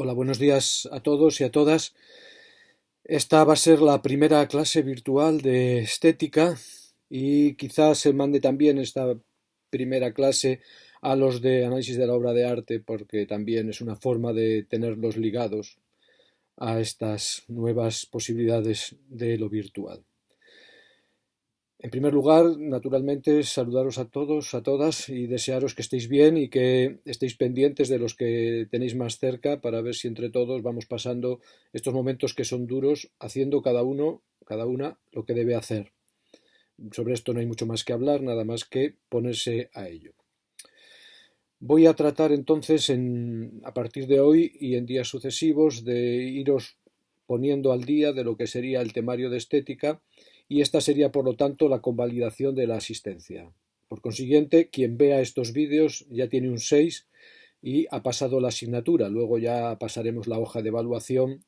Hola, buenos días a todos y a todas. Esta va a ser la primera clase virtual de estética y quizás se mande también esta primera clase a los de análisis de la obra de arte porque también es una forma de tenerlos ligados a estas nuevas posibilidades de lo virtual. En primer lugar, naturalmente, saludaros a todos, a todas y desearos que estéis bien y que estéis pendientes de los que tenéis más cerca para ver si entre todos vamos pasando estos momentos que son duros, haciendo cada uno, cada una, lo que debe hacer. Sobre esto no hay mucho más que hablar, nada más que ponerse a ello. Voy a tratar entonces a partir de hoy y en días sucesivos de iros poniendo al día de lo que sería el temario de estética y esta sería por lo tanto la convalidación de la asistencia. Por consiguiente, quien vea estos vídeos ya tiene un 6 y ha pasado la asignatura. Luego ya pasaremos la hoja de evaluación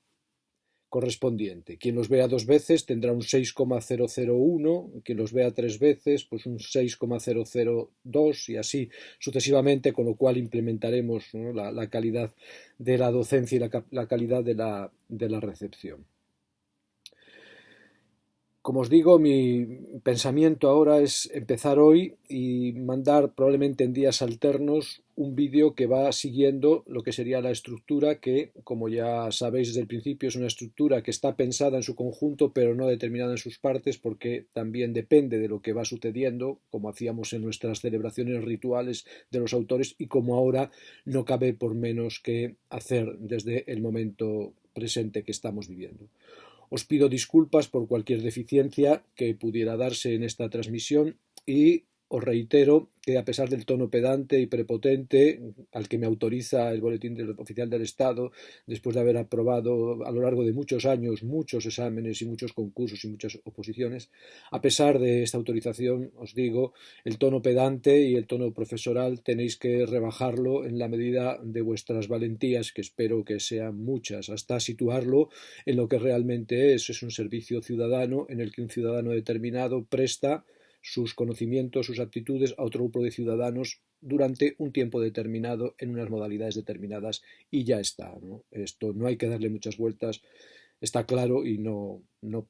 correspondiente. Quien los vea dos veces tendrá un 6,001, quien los vea tres veces pues un 6,002 y así sucesivamente, con lo cual implementaremos, ¿no?, la calidad de la docencia y la calidad de la recepción. Como os digo, mi pensamiento ahora es empezar hoy y mandar probablemente en días alternos un vídeo que va siguiendo lo que sería la estructura que, como ya sabéis desde el principio, es una estructura que está pensada en su conjunto pero no determinada en sus partes porque también depende de lo que va sucediendo, como hacíamos en nuestras celebraciones rituales de los autores y como ahora no cabe por menos que hacer desde el momento presente que estamos viviendo. Os pido disculpas por cualquier deficiencia que pudiera darse en esta transmisión y os reitero que a pesar del tono pedante y prepotente al que me autoriza el Boletín Oficial del Estado, después de haber aprobado a lo largo de muchos años muchos exámenes y muchos concursos y muchas oposiciones, a pesar de esta autorización, os digo, el tono pedante y el tono profesoral tenéis que rebajarlo en la medida de vuestras valentías, que espero que sean muchas, hasta situarlo en lo que realmente es un servicio ciudadano en el que un ciudadano determinado presta sus conocimientos, sus aptitudes a otro grupo de ciudadanos durante un tiempo determinado en unas modalidades determinadas y ya está, ¿no? Esto no hay que darle muchas vueltas, está claro y no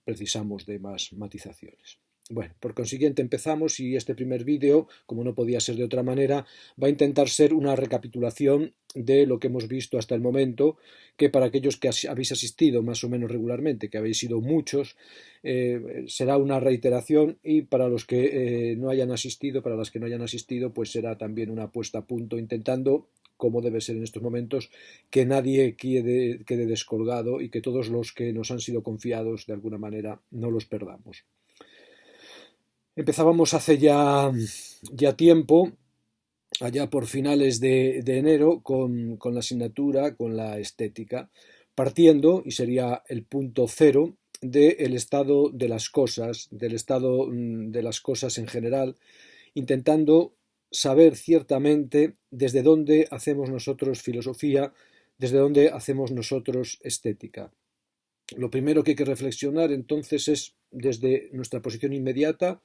precisamos de más matizaciones. Bueno, por consiguiente empezamos y este primer vídeo, como no podía ser de otra manera, va a intentar ser una recapitulación de lo que hemos visto hasta el momento, que para aquellos que habéis asistido más o menos regularmente, que habéis sido muchos, será una reiteración y para los que no hayan asistido, para las que no hayan asistido, pues será también una puesta a punto intentando, como debe ser en estos momentos, que nadie quede descolgado y que todos los que nos han sido confiados de alguna manera no los perdamos. Empezábamos hace ya tiempo, allá por finales de enero, con la asignatura, con la estética, partiendo, y sería el punto cero, del estado de las cosas, del estado de las cosas en general, intentando saber ciertamente desde dónde hacemos nosotros filosofía, desde dónde hacemos nosotros estética. Lo primero que hay que reflexionar entonces es desde nuestra posición inmediata,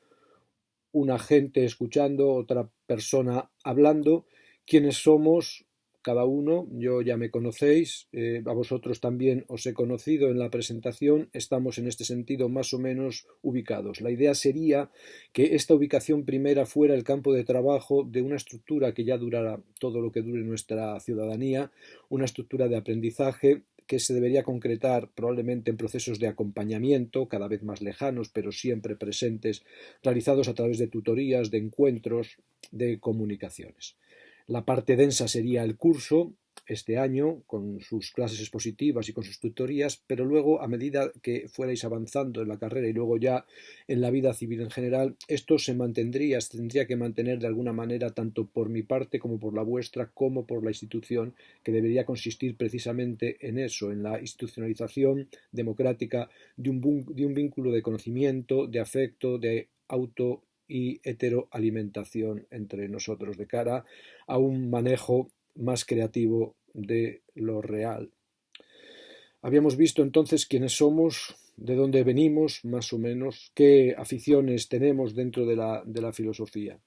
una gente escuchando, otra persona hablando, quiénes somos cada uno. Yo ya me conocéis, a vosotros también os he conocido en la presentación, estamos en este sentido más o menos ubicados. La idea sería que esta ubicación primera fuera el campo de trabajo de una estructura que ya durará todo lo que dure nuestra ciudadanía, una estructura de aprendizaje que se debería concretar probablemente en procesos de acompañamiento cada vez más lejanos, pero siempre presentes, realizados a través de tutorías, de encuentros, de comunicaciones. La parte densa sería el curso, este año, con sus clases expositivas y con sus tutorías, pero luego, a medida que fuerais avanzando en la carrera y luego ya en la vida civil en general, esto se tendría que mantener de alguna manera, tanto por mi parte como por la vuestra, como por la institución, que debería consistir precisamente en eso, en la institucionalización democrática de un vínculo de conocimiento, de afecto, de auto y heteroalimentación entre nosotros de cara a un manejo más creativo de lo real. Habíamos visto entonces quiénes somos, de dónde venimos, más o menos, qué aficiones tenemos dentro de la filosofía.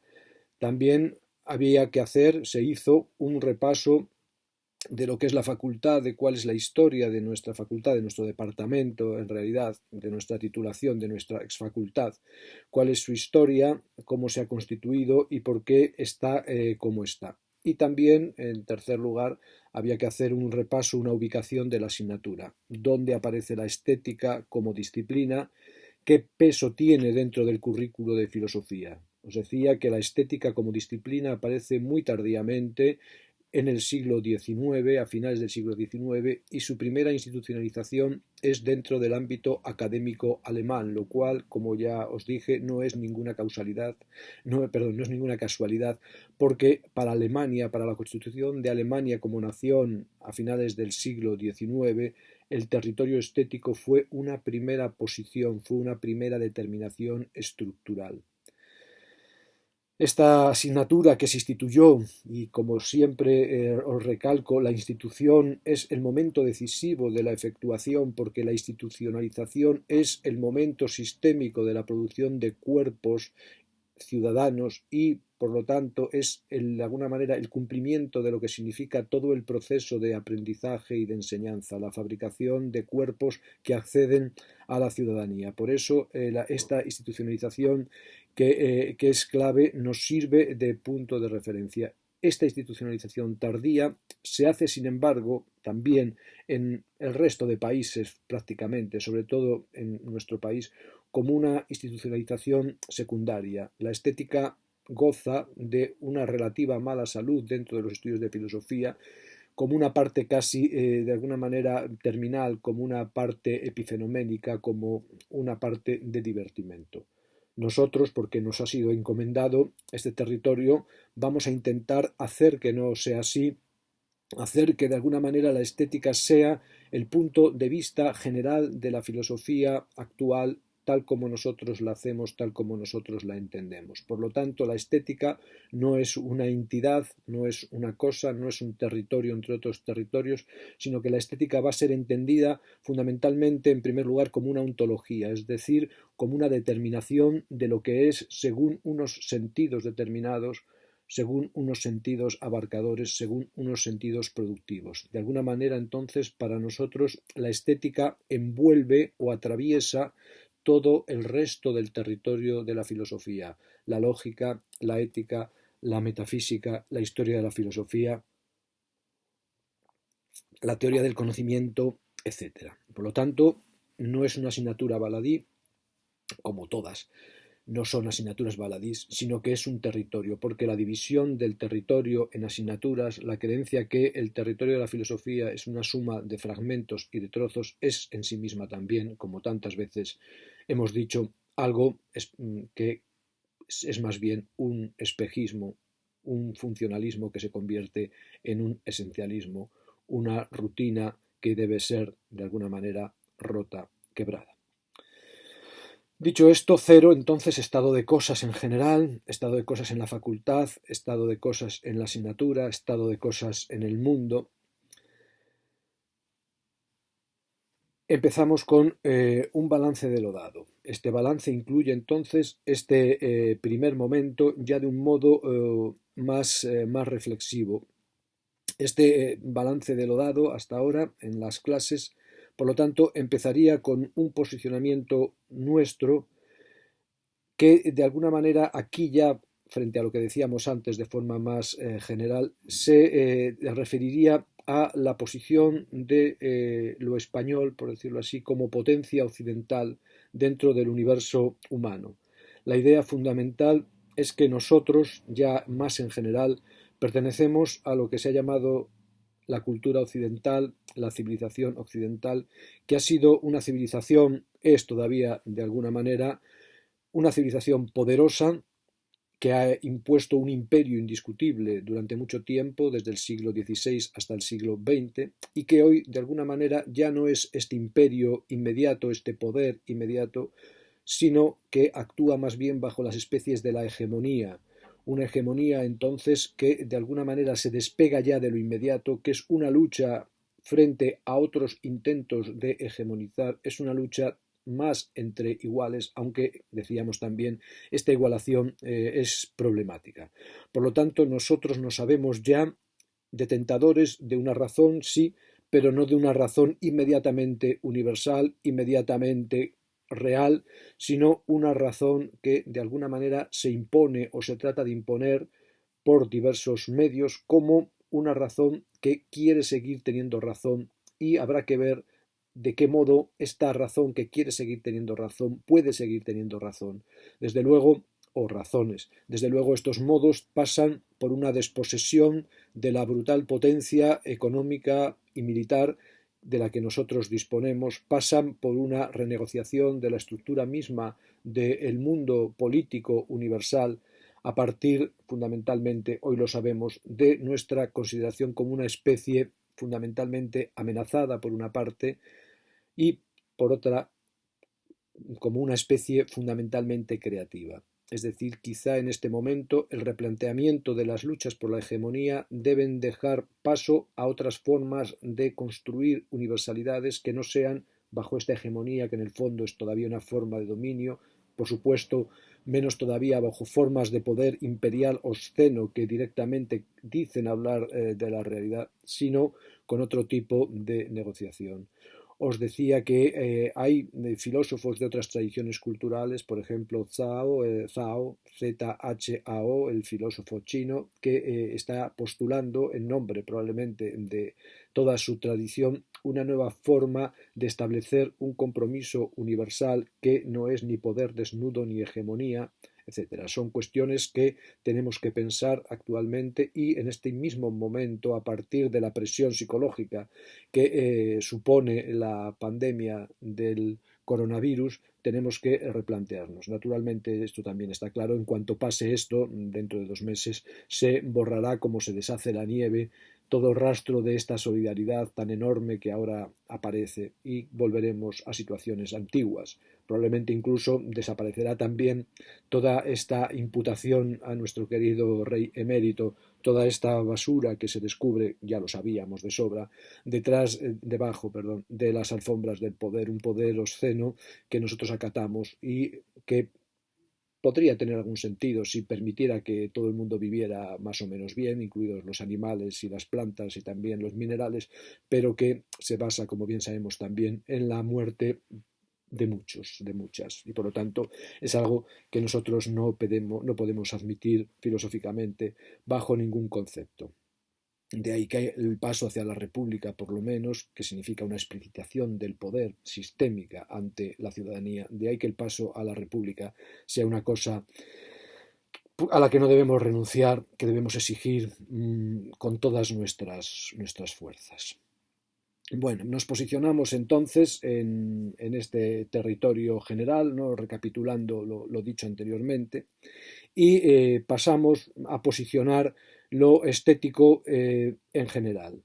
También había que hacer, se hizo un repaso de lo que es la facultad, de cuál es la historia de nuestra facultad, de nuestro departamento, en realidad, de nuestra titulación, de nuestra exfacultad, cuál es su historia, cómo se ha constituido y por qué está como está. Y también, en tercer lugar, había que hacer un repaso, una ubicación de la asignatura, dónde aparece la estética como disciplina, qué peso tiene dentro del currículo de filosofía. Os decía que la estética como disciplina aparece muy tardíamente en el siglo XIX, a finales del siglo XIX, y su primera institucionalización es dentro del ámbito académico alemán, lo cual, como ya os dije, no es ninguna no es ninguna casualidad, porque para Alemania, para la constitución de Alemania como nación a finales del siglo XIX, el territorio estético fue una primera posición, fue una primera determinación estructural. Esta asignatura que se instituyó, y como siempre os recalco, la institución es el momento decisivo de la efectuación porque la institucionalización es el momento sistémico de la producción de cuerpos ciudadanos y, por lo tanto, es de alguna manera el cumplimiento de lo que significa todo el proceso de aprendizaje y de enseñanza, la fabricación de cuerpos que acceden a la ciudadanía. Por eso, esta institucionalización que es clave nos sirve de punto de referencia. Esta institucionalización tardía se hace, sin embargo, también en el resto de países prácticamente, sobre todo en nuestro país, como una institucionalización secundaria. La estética goza de una relativa mala salud dentro de los estudios de filosofía, como una parte casi de alguna manera terminal, como una parte epifenoménica, como una parte de divertimento. Nosotros, porque nos ha sido encomendado este territorio, vamos a intentar hacer que no sea así, hacer que de alguna manera la estética sea el punto de vista general de la filosofía actual tal como nosotros la hacemos, tal como nosotros la entendemos. Por lo tanto, la estética no es una entidad, no es una cosa, no es un territorio entre otros territorios, sino que la estética va a ser entendida fundamentalmente, en primer lugar, como una ontología, es decir, como una determinación de lo que es según unos sentidos determinados, según unos sentidos abarcadores, según unos sentidos productivos. De alguna manera, entonces, para nosotros la estética envuelve o atraviesa todo el resto del territorio de la filosofía, la lógica, la ética, la metafísica, la historia de la filosofía, la teoría del conocimiento, etc. Por lo tanto, no es una asignatura baladí, como todas, no son asignaturas baladís, sino que es un territorio, porque la división del territorio en asignaturas, la creencia que el territorio de la filosofía es una suma de fragmentos y de trozos, es en sí misma también, como tantas veces hemos dicho, algo que es más bien un espejismo, un funcionalismo que se convierte en un esencialismo, una rutina que debe ser, de alguna manera, rota, quebrada. Dicho esto, cero, entonces, estado de cosas en general, estado de cosas en la facultad, estado de cosas en la asignatura, estado de cosas en el mundo. Empezamos con un balance de lo dado. Este balance incluye entonces este primer momento ya de un modo más reflexivo. Este balance de lo dado hasta ahora en las clases, por lo tanto, empezaría con un posicionamiento nuestro que de alguna manera aquí ya, frente a lo que decíamos antes de forma más general, se referiría a la posición de lo español, por decirlo así, como potencia occidental dentro del universo humano. La idea fundamental es que nosotros, ya más en general, pertenecemos a lo que se ha llamado la cultura occidental, la civilización occidental, que ha sido una civilización, es todavía de alguna manera, una civilización poderosa que ha impuesto un imperio indiscutible durante mucho tiempo, desde el siglo XVI hasta el siglo XX, y que hoy, de alguna manera, ya no es este imperio inmediato, este poder inmediato, sino que actúa más bien bajo las especies de la hegemonía. Una hegemonía, entonces, que de alguna manera se despega ya de lo inmediato, que es una lucha frente a otros intentos de hegemonizar, es una lucha más entre iguales, aunque decíamos también esta igualación es problemática. Por lo tanto, nosotros no sabemos ya detentadores de una razón, sí, pero no de una razón inmediatamente universal, inmediatamente real, sino una razón que de alguna manera se impone o se trata de imponer por diversos medios como una razón que quiere seguir teniendo razón, y habrá que ver de qué modo esta razón que quiere seguir teniendo razón puede seguir teniendo razón. Desde luego, o razones. Desde luego, estos modos pasan por una desposesión de la brutal potencia económica y militar de la que nosotros disponemos, pasan por una renegociación de la estructura misma del mundo político universal, a partir, fundamentalmente, hoy lo sabemos, de nuestra consideración como una especie fundamentalmente amenazada por una parte y por otra como una especie fundamentalmente creativa. Es decir, quizá en este momento el replanteamiento de las luchas por la hegemonía deben dejar paso a otras formas de construir universalidades que no sean bajo esta hegemonía, que en el fondo es todavía una forma de dominio, por supuesto, menos todavía bajo formas de poder imperial obsceno que directamente dicen hablar de la realidad, sino con otro tipo de negociación. Os decía que hay filósofos de otras tradiciones culturales, por ejemplo Zhao, Z-H-A-O, el filósofo chino, que está postulando en nombre probablemente de toda su tradición una nueva forma de establecer un compromiso universal que no es ni poder desnudo ni hegemonía, etcétera. Son cuestiones que tenemos que pensar actualmente y en este mismo momento, a partir de la presión psicológica que supone la pandemia del coronavirus, tenemos que replantearnos. Naturalmente, esto también está claro, en cuanto pase esto, dentro de 2 meses, se borrará como se deshace la nieve todo rastro de esta solidaridad tan enorme que ahora aparece y volveremos a situaciones antiguas. Probablemente incluso desaparecerá también toda esta imputación a nuestro querido rey emérito, toda esta basura que se descubre, ya lo sabíamos de sobra, debajo, de las alfombras del poder, un poder obsceno que nosotros acatamos y que podría tener algún sentido si permitiera que todo el mundo viviera más o menos bien, incluidos los animales y las plantas y también los minerales, pero que se basa, como bien sabemos también, en la muerte de muchos, de muchas, y por lo tanto es algo que nosotros no podemos admitir filosóficamente bajo ningún concepto. De ahí que el paso hacia la república, por lo menos, que significa una explicitación del poder sistémica ante la ciudadanía, de ahí que el paso a la república sea una cosa a la que no debemos renunciar, que debemos exigir con todas nuestras fuerzas. Bueno, nos posicionamos entonces en este territorio general, ¿no? Recapitulando lo dicho anteriormente, y pasamos a posicionar lo estético en general.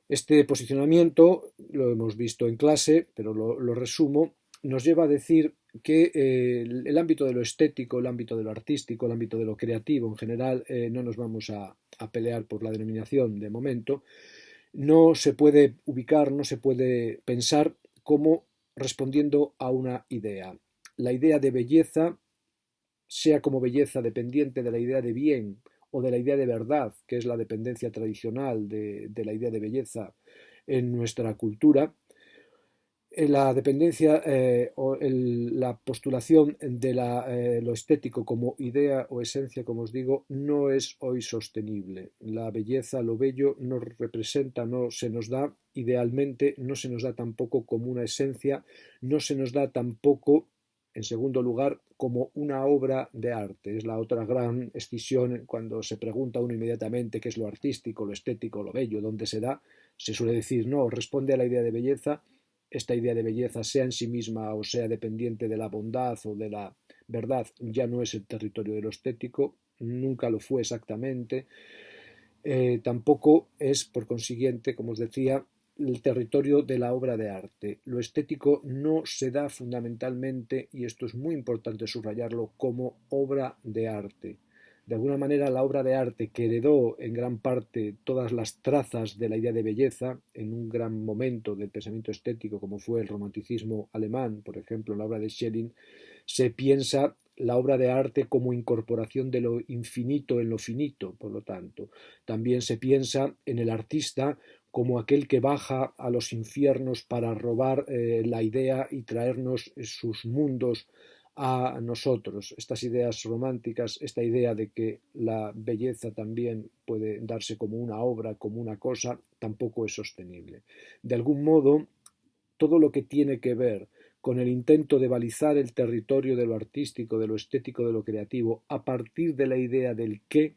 Este posicionamiento, lo hemos visto en clase, pero lo resumo, nos lleva a decir que el ámbito de lo estético, el ámbito de lo artístico, el ámbito de lo creativo en general, no nos vamos a pelear por la denominación de momento, no se puede ubicar, no se puede pensar como respondiendo a una idea. La idea de belleza, sea como belleza dependiente de la idea de bien o de la idea de verdad, que es la dependencia tradicional de la idea de belleza en nuestra cultura, la dependencia o la postulación de lo estético como idea o esencia, como os digo, no es hoy sostenible. La belleza, lo bello, no representa, no se nos da idealmente, no se nos da tampoco como una esencia, no se nos da tampoco, en segundo lugar, como una obra de arte. Es la otra gran escisión cuando se pregunta uno inmediatamente qué es lo artístico, lo estético, lo bello, dónde se da. Se suele decir, no, responde a la idea de belleza. Esta idea de belleza, sea en sí misma o sea dependiente de la bondad o de la verdad, ya no es el territorio de lo estético, nunca lo fue exactamente. Tampoco es, por consiguiente, como os decía, el territorio de la obra de arte. Lo estético no se da fundamentalmente, y esto es muy importante subrayarlo, como obra de arte. De alguna manera, la obra de arte que heredó en gran parte todas las trazas de la idea de belleza en un gran momento del pensamiento estético, como fue el romanticismo alemán, por ejemplo, en la obra de Schelling, Se piensa la obra de arte como incorporación de lo infinito en lo finito, por lo tanto. También se piensa en el artista como aquel que baja a los infiernos para robar la idea y traernos sus mundos a nosotros. Estas ideas románticas, esta idea de que la belleza también puede darse como una obra, como una cosa, tampoco es sostenible. De algún modo, todo lo que tiene que ver con el intento de balizar el territorio de lo artístico, de lo estético, de lo creativo, a partir de la idea del qué,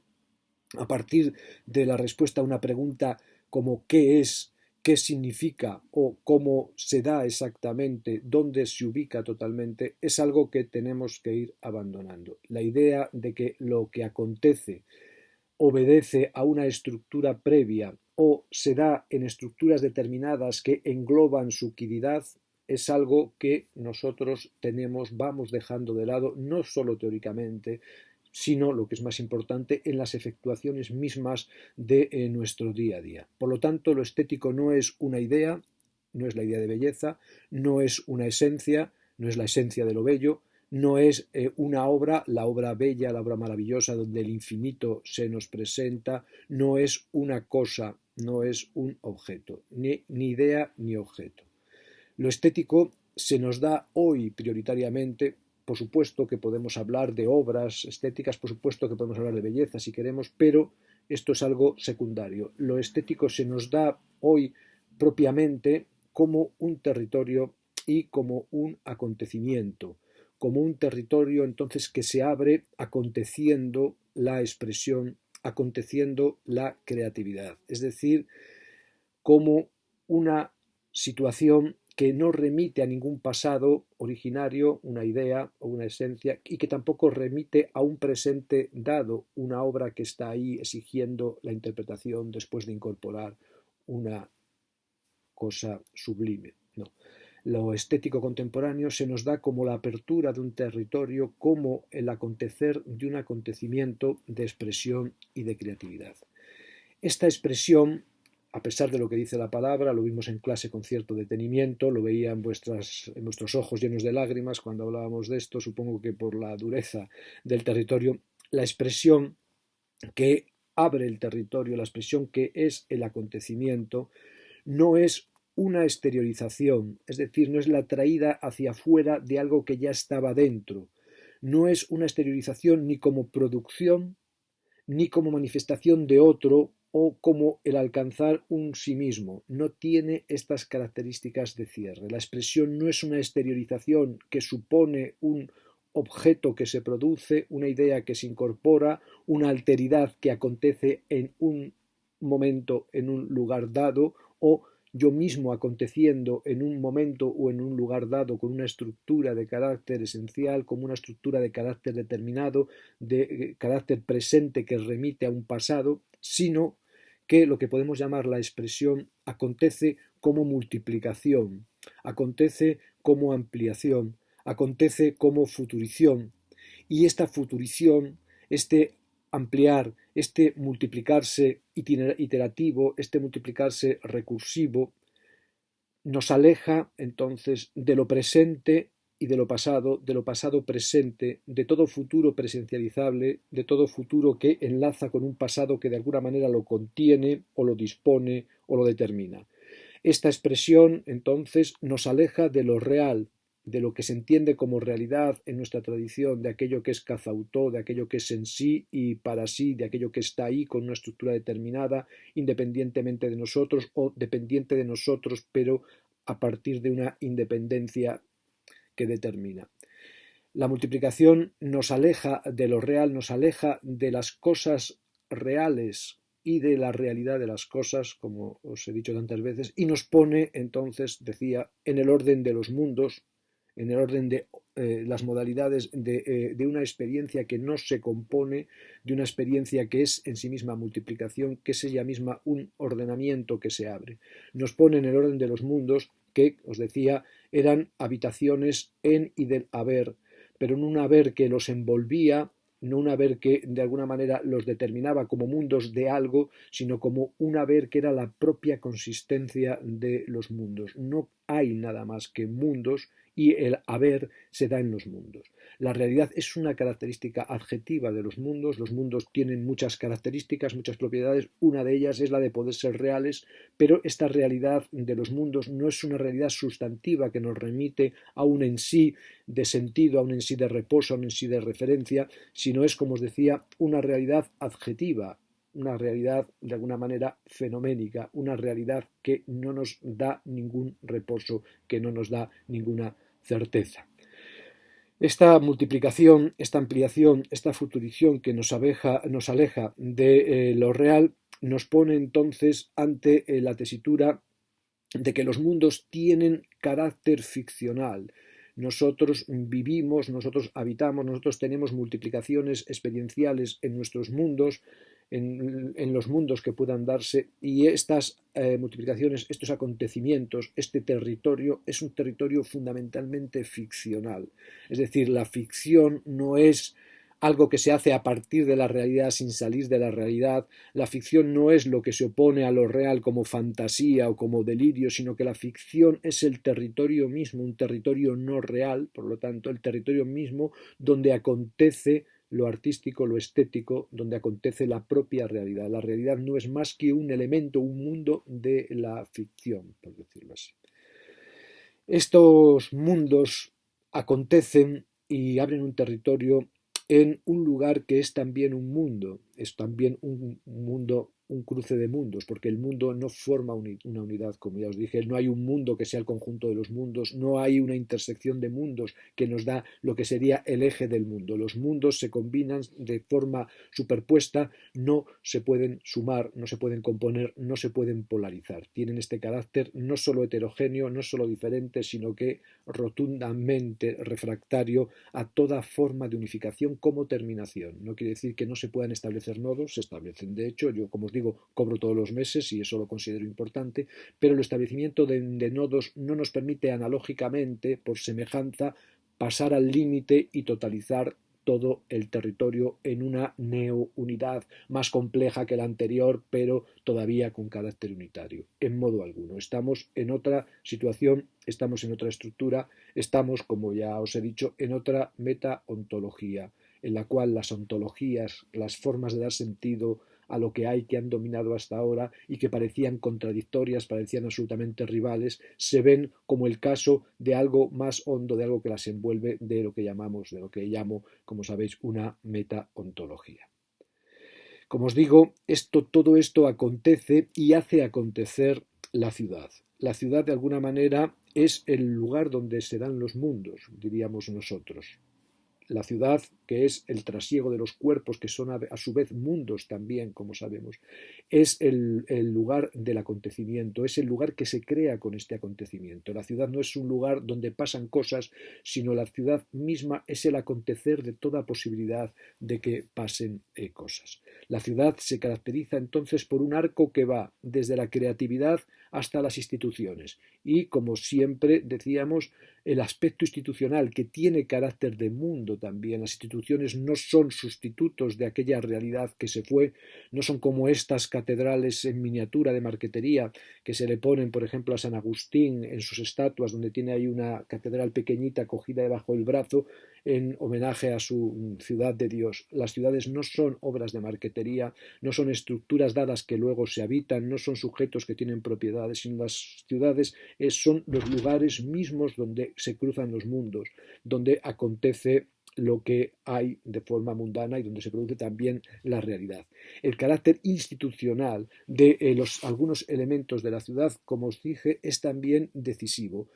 a partir de la respuesta a una pregunta como qué es, qué significa o cómo se da exactamente, dónde se ubica totalmente, es algo que tenemos que ir abandonando. La idea de que lo que acontece obedece a una estructura previa o se da en estructuras determinadas que engloban su utilidad es algo que nosotros vamos dejando de lado, no solo teóricamente, sino, lo que es más importante, en las efectuaciones mismas de nuestro día a día. Por lo tanto, lo estético no es una idea, no es la idea de belleza, no es una esencia, no es la esencia de lo bello, no es una obra, la obra bella, la obra maravillosa, donde el infinito se nos presenta, no es una cosa, no es un objeto, ni idea ni objeto. Lo estético se nos da hoy prioritariamente, por supuesto que podemos hablar de obras estéticas, por supuesto que podemos hablar de belleza si queremos, pero esto es algo secundario. Lo estético se nos da hoy propiamente como un territorio y como un acontecimiento, como un territorio entonces que se abre aconteciendo la expresión, aconteciendo la creatividad, es decir, como una situación que no remite a ningún pasado originario, una idea o una esencia, y que tampoco remite a un presente dado, una obra que está ahí exigiendo la interpretación después de incorporar una cosa sublime. No. Lo estético contemporáneo se nos da como la apertura de un territorio, como el acontecer de un acontecimiento de expresión y de creatividad. Esta expresión, a pesar de lo que dice la palabra, lo vimos en clase con cierto detenimiento, lo veía en vuestros ojos llenos de lágrimas cuando hablábamos de esto, supongo que por la dureza del territorio, la expresión que abre el territorio, la expresión que es el acontecimiento, no es una exteriorización, es decir, no es la traída hacia afuera de algo que ya estaba dentro, no es una exteriorización ni como producción, ni como manifestación de otro o como el alcanzar un sí mismo. No tiene estas características de cierre. La expresión no es una exteriorización que supone un objeto que se produce, una idea que se incorpora, una alteridad que acontece en un momento, en un lugar dado, o yo mismo aconteciendo en un momento o en un lugar dado con una estructura de carácter esencial, como una estructura de carácter determinado, de carácter presente que remite a un pasado, sino que lo que podemos llamar la expresión acontece como multiplicación, acontece como ampliación, acontece como futurición. Y esta futurición, este ampliar, este multiplicarse iterativo, este multiplicarse recursivo, nos aleja entonces de lo presente y de lo pasado presente, de todo futuro presencializable, de todo futuro que enlaza con un pasado que de alguna manera lo contiene o lo dispone o lo determina. Esta expresión entonces nos aleja de lo real, de lo que se entiende como realidad en nuestra tradición, de aquello que es cazautó, de aquello que es en sí y para sí, de aquello que está ahí con una estructura determinada, independientemente de nosotros o dependiente de nosotros, pero a partir de una independencia que determina. La multiplicación nos aleja de lo real, nos aleja de las cosas reales y de la realidad de las cosas, como os he dicho tantas veces, y nos pone entonces, decía, en el orden de los mundos, en el orden de las modalidades de una experiencia que no se compone, de una experiencia que es en sí misma multiplicación, que es ella misma un ordenamiento que se abre. Nos pone en el orden de los mundos que, os decía, eran habitaciones en y del haber, pero en un haber que los envolvía, no un haber que de alguna manera los determinaba como mundos de algo, sino como un haber que era la propia consistencia de los mundos. No hay nada más que mundos y el haber se da en los mundos. La realidad es una característica adjetiva de los mundos tienen muchas características, muchas propiedades, una de ellas es la de poder ser reales, pero esta realidad de los mundos no es una realidad sustantiva que nos remite a un en sí de sentido, a un en sí de reposo, a un en sí de referencia, sino es, como os decía, una realidad adjetiva, una realidad de alguna manera fenoménica, una realidad que no nos da ningún reposo, que no nos da ninguna certeza. Esta multiplicación, esta ampliación, esta futurición que nos aleja de lo real, nos pone entonces ante la tesitura de que los mundos tienen carácter ficcional. Nosotros vivimos, nosotros habitamos, nosotros tenemos multiplicaciones experienciales en nuestros mundos, en los mundos que puedan darse, y estas multiplicaciones, estos acontecimientos, este territorio es un territorio fundamentalmente ficcional. Es decir, la ficción no es algo que se hace a partir de la realidad sin salir de la realidad. La ficción no es lo que se opone a lo real como fantasía o como delirio, sino que la ficción es el territorio mismo, un territorio no real, por lo tanto, el territorio mismo donde acontece lo artístico, lo estético, donde acontece la propia realidad. La realidad no es más que un elemento, un mundo de la ficción, por decirlo así. Estos mundos acontecen y abren un territorio en un lugar que es también un mundo, es también un mundo, un cruce de mundos, porque el mundo no forma una unidad, como ya os dije, no hay un mundo que sea el conjunto de los mundos, no hay una intersección de mundos que nos da lo que sería el eje del mundo. Los mundos se combinan de forma superpuesta, no se pueden sumar, no se pueden componer, no se pueden polarizar. Tienen este carácter no solo heterogéneo, no solo diferente, sino que rotundamente refractario a toda forma de unificación como terminación. No quiere decir que no se puedan establecer nodos, se establecen. De hecho, yo, como os digo, cobro todos los meses y eso lo considero importante, pero el establecimiento de nodos no nos permite analógicamente, por semejanza, pasar al límite y totalizar todo el territorio en una neounidad más compleja que la anterior, pero todavía con carácter unitario. En modo alguno. Estamos en otra situación, estamos en otra estructura, estamos, como ya os he dicho, en otra metaontología, en la cual las ontologías, las formas de dar sentido a lo que hay que han dominado hasta ahora y que parecían contradictorias, parecían absolutamente rivales, se ven como el caso de algo más hondo, de algo que las envuelve, de lo que llamamos, de lo que llamo, como sabéis, una metaontología. Como os digo, todo esto acontece y hace acontecer la ciudad. La ciudad, de alguna manera, es el lugar donde se dan los mundos, diríamos nosotros. La ciudad, que es el trasiego de los cuerpos, que son a su vez mundos también, como sabemos, es el lugar del acontecimiento, es el lugar que se crea con este acontecimiento. La ciudad no es un lugar donde pasan cosas, sino la ciudad misma es el acontecer de toda posibilidad de que pasen cosas. La ciudad se caracteriza entonces por un arco que va desde la creatividad hasta las instituciones y, como siempre decíamos, el aspecto institucional que tiene carácter de mundo también. Las instituciones no son sustitutos de aquella realidad que se fue, no son como estas catedrales en miniatura de marquetería que se le ponen, por ejemplo, a San Agustín en sus estatuas, donde tiene ahí una catedral pequeñita cogida debajo del brazo en homenaje a su ciudad de Dios. Las ciudades no son obras de marquetería, no son estructuras dadas que luego se habitan, no son sujetos que tienen propiedades, sino las ciudades son los lugares mismos donde se cruzan los mundos, donde acontece lo que hay de forma mundana y donde se produce también la realidad. El carácter institucional de algunos elementos de la ciudad, como os dije, es también decisivo.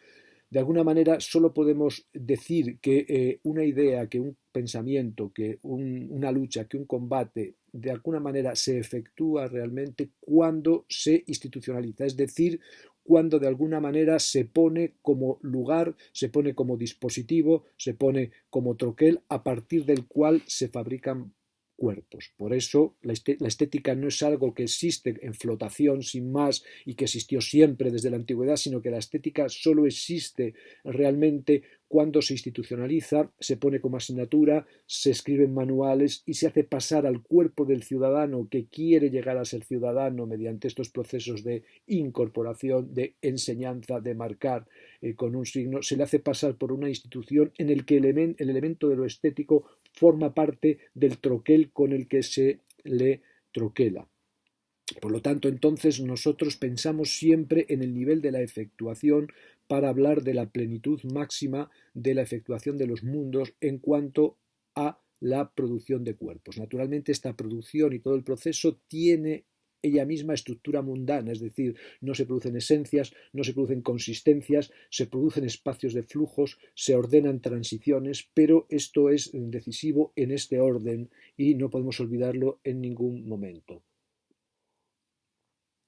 De alguna manera solo podemos decir que una idea, que un pensamiento, que una lucha, que un combate, de alguna manera se efectúa realmente cuando se institucionaliza, es decir, cuando de alguna manera se pone como lugar, se pone como dispositivo, se pone como troquel a partir del cual se fabrican cuerpos. Por eso la estética no es algo que existe en flotación sin más y que existió siempre desde la antigüedad, sino que la estética solo existe realmente cuando se institucionaliza, se pone como asignatura, se escriben manuales y se hace pasar al cuerpo del ciudadano que quiere llegar a ser ciudadano mediante estos procesos de incorporación, de enseñanza, de marcar con un signo, se le hace pasar por una institución en el que el elemento de lo estético forma parte del troquel con el que se le troquela. Por lo tanto, entonces nosotros pensamos siempre en el nivel de la efectuación para hablar de la plenitud máxima de la efectuación de los mundos en cuanto a la producción de cuerpos. Naturalmente, esta producción y todo el proceso tiene ella misma estructura mundana, es decir, no se producen esencias, no se producen consistencias, se producen espacios de flujos, se ordenan transiciones, pero esto es decisivo en este orden y no podemos olvidarlo en ningún momento.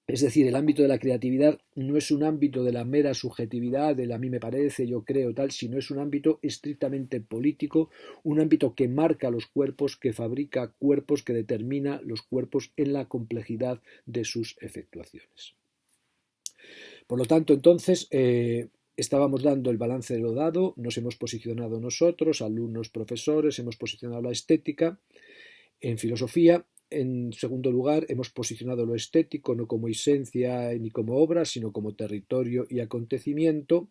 Es decir, el ámbito de la creatividad no es un ámbito de la mera subjetividad, del a mí me parece, yo creo, tal, sino es un ámbito estrictamente político, un ámbito que marca los cuerpos, que fabrica cuerpos, que determina los cuerpos en la complejidad de sus efectuaciones. Por lo tanto, entonces, estábamos dando el balance de lo dado, nos hemos posicionado nosotros, alumnos, profesores, hemos posicionado la estética en filosofía. En segundo lugar, hemos posicionado lo estético no como esencia ni como obra, sino como territorio y acontecimiento.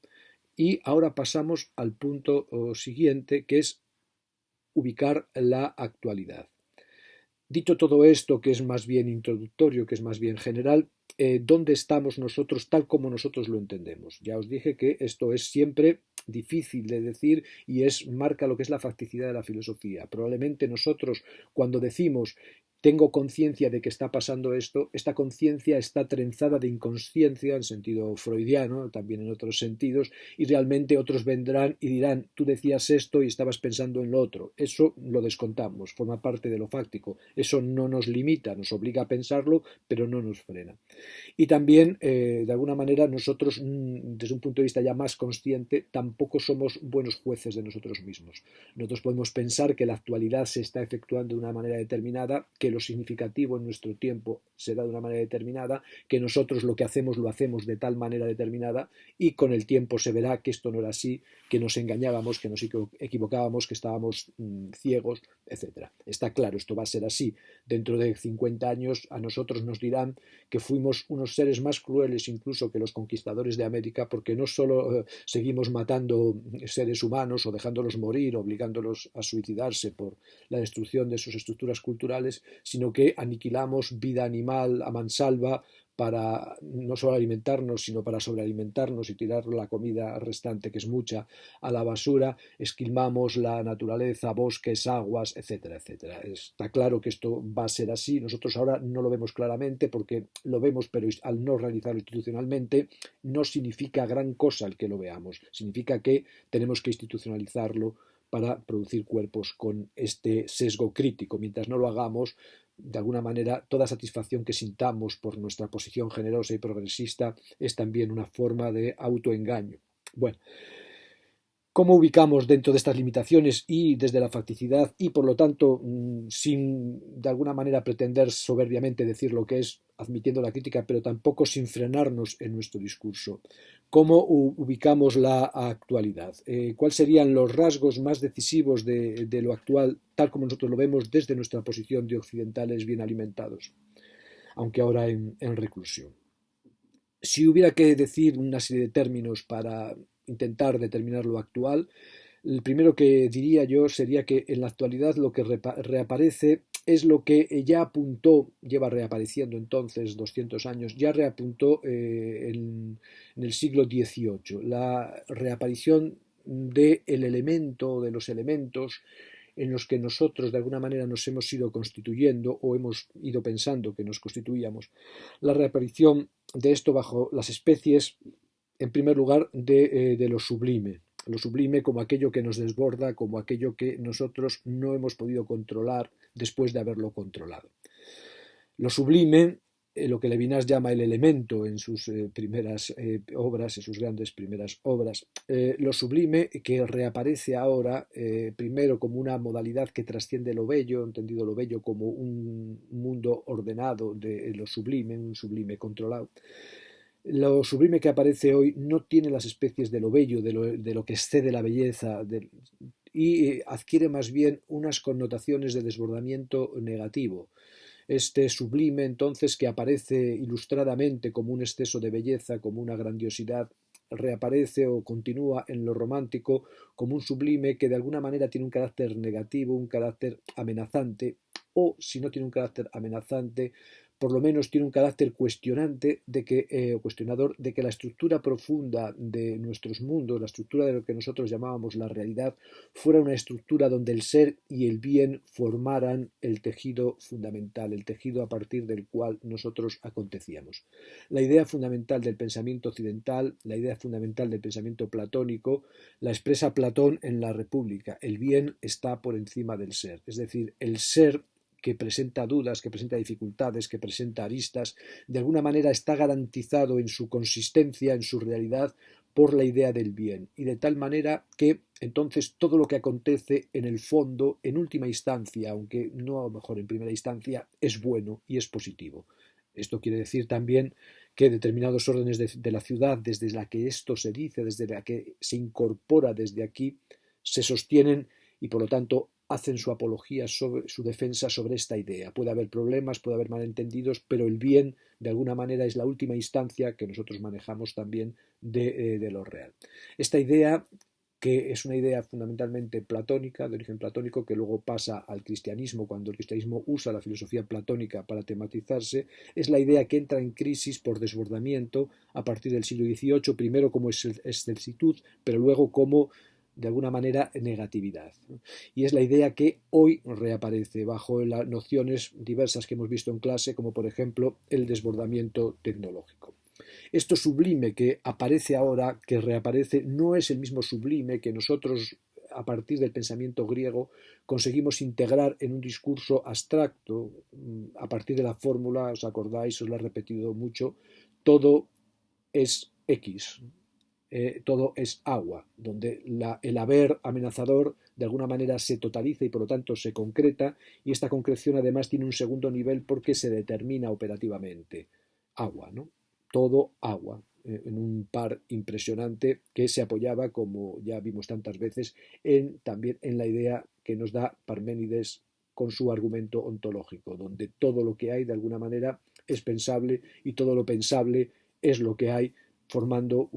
Y ahora pasamos al punto siguiente, que es ubicar la actualidad. Dicho todo esto, que es más bien introductorio, que es más bien general, ¿dónde estamos nosotros tal como nosotros lo entendemos? Ya os dije que esto es siempre difícil de decir y marca lo que es la facticidad de la filosofía. Probablemente nosotros, cuando decimos tengo conciencia de que está pasando esto, esta conciencia está trenzada de inconsciencia en sentido freudiano, también en otros sentidos, y realmente otros vendrán y dirán, tú decías esto y estabas pensando en lo otro. Eso lo descontamos, forma parte de lo fáctico. Eso no nos limita, nos obliga a pensarlo, pero no nos frena. Y también, de alguna manera, nosotros, desde un punto de vista ya más consciente, tampoco somos buenos jueces de nosotros mismos. Nosotros podemos pensar que la actualidad se está efectuando de una manera determinada, que lo significativo en nuestro tiempo se da de una manera determinada, que nosotros lo que hacemos lo hacemos de tal manera determinada y con el tiempo se verá que esto no era así, que nos engañábamos, que nos equivocábamos, que estábamos ciegos, etc. Está claro, esto va a ser así. Dentro de 50 años a nosotros nos dirán que fuimos unos seres más crueles incluso que los conquistadores de América, porque no solo seguimos matando seres humanos o dejándolos morir, obligándolos a suicidarse por la destrucción de sus estructuras culturales, sino que aniquilamos vida animal a mansalva para no solo alimentarnos, sino para sobrealimentarnos y tirar la comida restante, que es mucha, a la basura, esquilmamos la naturaleza, bosques, aguas, etcétera, etcétera. Está claro que esto va a ser así. Nosotros ahora no lo vemos claramente porque lo vemos, pero al no realizarlo institucionalmente, no significa gran cosa el que lo veamos. Significa que tenemos que institucionalizarlo para producir cuerpos con este sesgo crítico. Mientras no lo hagamos, de alguna manera, toda satisfacción que sintamos por nuestra posición generosa y progresista es también una forma de autoengaño. Bueno, ¿cómo ubicamos dentro de estas limitaciones y desde la facticidad y, por lo tanto, sin de alguna manera pretender soberbiamente decir lo que es, admitiendo la crítica, pero tampoco sin frenarnos en nuestro discurso? ¿Cómo ubicamos la actualidad? ¿Cuáles serían los rasgos más decisivos de lo actual, tal como nosotros lo vemos desde nuestra posición de occidentales bien alimentados, aunque ahora en reclusión? Si hubiera que decir una serie de términos para intentar determinar lo actual, el primero que diría yo sería que en la actualidad lo que reaparece es lo que ya apuntó, lleva reapareciendo entonces 200 años, ya reapuntó en el siglo XVIII, la reaparición del elemento, de los elementos en los que nosotros de alguna manera nos hemos ido constituyendo o hemos ido pensando que nos constituíamos. La reaparición de esto bajo las especies, en primer lugar, de lo sublime como aquello que nos desborda, como aquello que nosotros no hemos podido controlar después de haberlo controlado. Lo sublime lo que Levinas llama el elemento en sus primeras obras, en sus grandes primeras obras. Lo sublime que reaparece ahora, primero como una modalidad que trasciende lo bello, entendido lo bello como un mundo ordenado de lo sublime, un sublime controlado. Lo sublime que aparece hoy no tiene las especies de lo bello, de lo que excede la belleza, y adquiere más bien unas connotaciones de desbordamiento negativo. Este sublime, entonces, que aparece ilustradamente como un exceso de belleza, como una grandiosidad, reaparece o continúa en lo romántico como un sublime que de alguna manera tiene un carácter negativo, un carácter amenazante, o si no tiene un carácter amenazante, por lo menos tiene un carácter cuestionante cuestionador de que la estructura profunda de nuestros mundos, la estructura de lo que nosotros llamábamos la realidad, fuera una estructura donde el ser y el bien formaran el tejido fundamental, el tejido a partir del cual nosotros acontecíamos. La idea fundamental del pensamiento occidental, la idea fundamental del pensamiento platónico, la expresa Platón en la República. El bien está por encima del ser, es decir, el ser que presenta dudas, que presenta dificultades, que presenta aristas, de alguna manera está garantizado en su consistencia, en su realidad, por la idea del bien, y de tal manera que entonces todo lo que acontece en el fondo, en última instancia, aunque no a lo mejor en primera instancia, es bueno y es positivo. Esto quiere decir también que determinados órdenes de la ciudad, desde la que esto se dice, desde la que se incorpora desde aquí, se sostienen y por lo tanto hacen su apología, su defensa sobre esta idea. Puede haber problemas, puede haber malentendidos, pero el bien, de alguna manera, es la última instancia que nosotros manejamos también de lo real. Esta idea, que es una idea fundamentalmente platónica, de origen platónico, que luego pasa al cristianismo cuando el cristianismo usa la filosofía platónica para tematizarse, es la idea que entra en crisis por desbordamiento a partir del siglo XVIII, primero como excelsitud, pero luego como de alguna manera negatividad. Y es la idea que hoy reaparece bajo las nociones diversas que hemos visto en clase, como por ejemplo el desbordamiento tecnológico. Esto sublime que aparece ahora, que reaparece, no es el mismo sublime que nosotros a partir del pensamiento griego conseguimos integrar en un discurso abstracto, a partir de la fórmula, os acordáis, os la he repetido mucho, todo es X, todo es agua, donde el haber amenazador de alguna manera se totaliza y por lo tanto se concreta, y esta concreción además tiene un segundo nivel porque se determina operativamente. Agua, ¿no? Todo agua, en un par impresionante que se apoyaba, como ya vimos tantas veces, también en la idea que nos da Parménides con su argumento ontológico, donde todo lo que hay de alguna manera es pensable y todo lo pensable es lo que hay, formando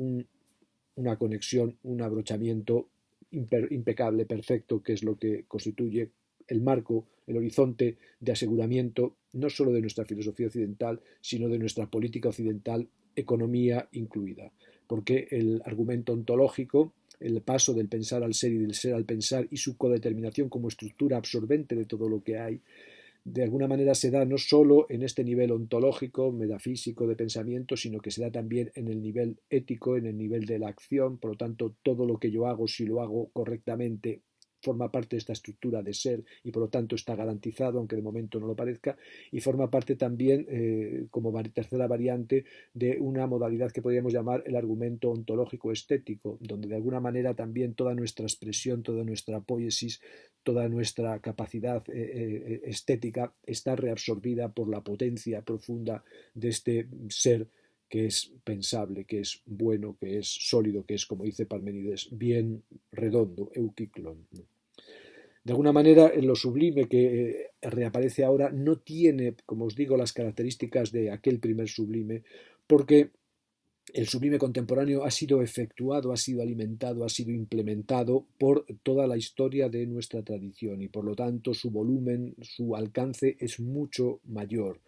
una conexión, un abrochamiento impecable, perfecto, que es lo que constituye el marco, el horizonte de aseguramiento no solo de nuestra filosofía occidental, sino de nuestra política occidental, economía incluida. Porque el argumento ontológico, el paso del pensar al ser y del ser al pensar y su codeterminación como estructura absorbente de todo lo que hay, de alguna manera se da no solo en este nivel ontológico, metafísico de pensamiento, sino que se da también en el nivel ético, en el nivel de la acción. Por lo tanto, todo lo que yo hago, si lo hago correctamente, forma parte de esta estructura de ser y por lo tanto está garantizado, aunque de momento no lo parezca, y forma parte también, como tercera variante, de una modalidad que podríamos llamar el argumento ontológico estético, donde de alguna manera también toda nuestra expresión, toda nuestra poiesis, toda nuestra capacidad estética está reabsorbida por la potencia profunda de este ser que es pensable, que es bueno, que es sólido, que es, como dice Parménides, bien redondo, eukiklon. De alguna manera, en lo sublime que reaparece ahora no tiene, como os digo, las características de aquel primer sublime, porque el sublime contemporáneo ha sido efectuado, ha sido alimentado, ha sido implementado por toda la historia de nuestra tradición y por lo tanto su volumen, su alcance es mucho mayor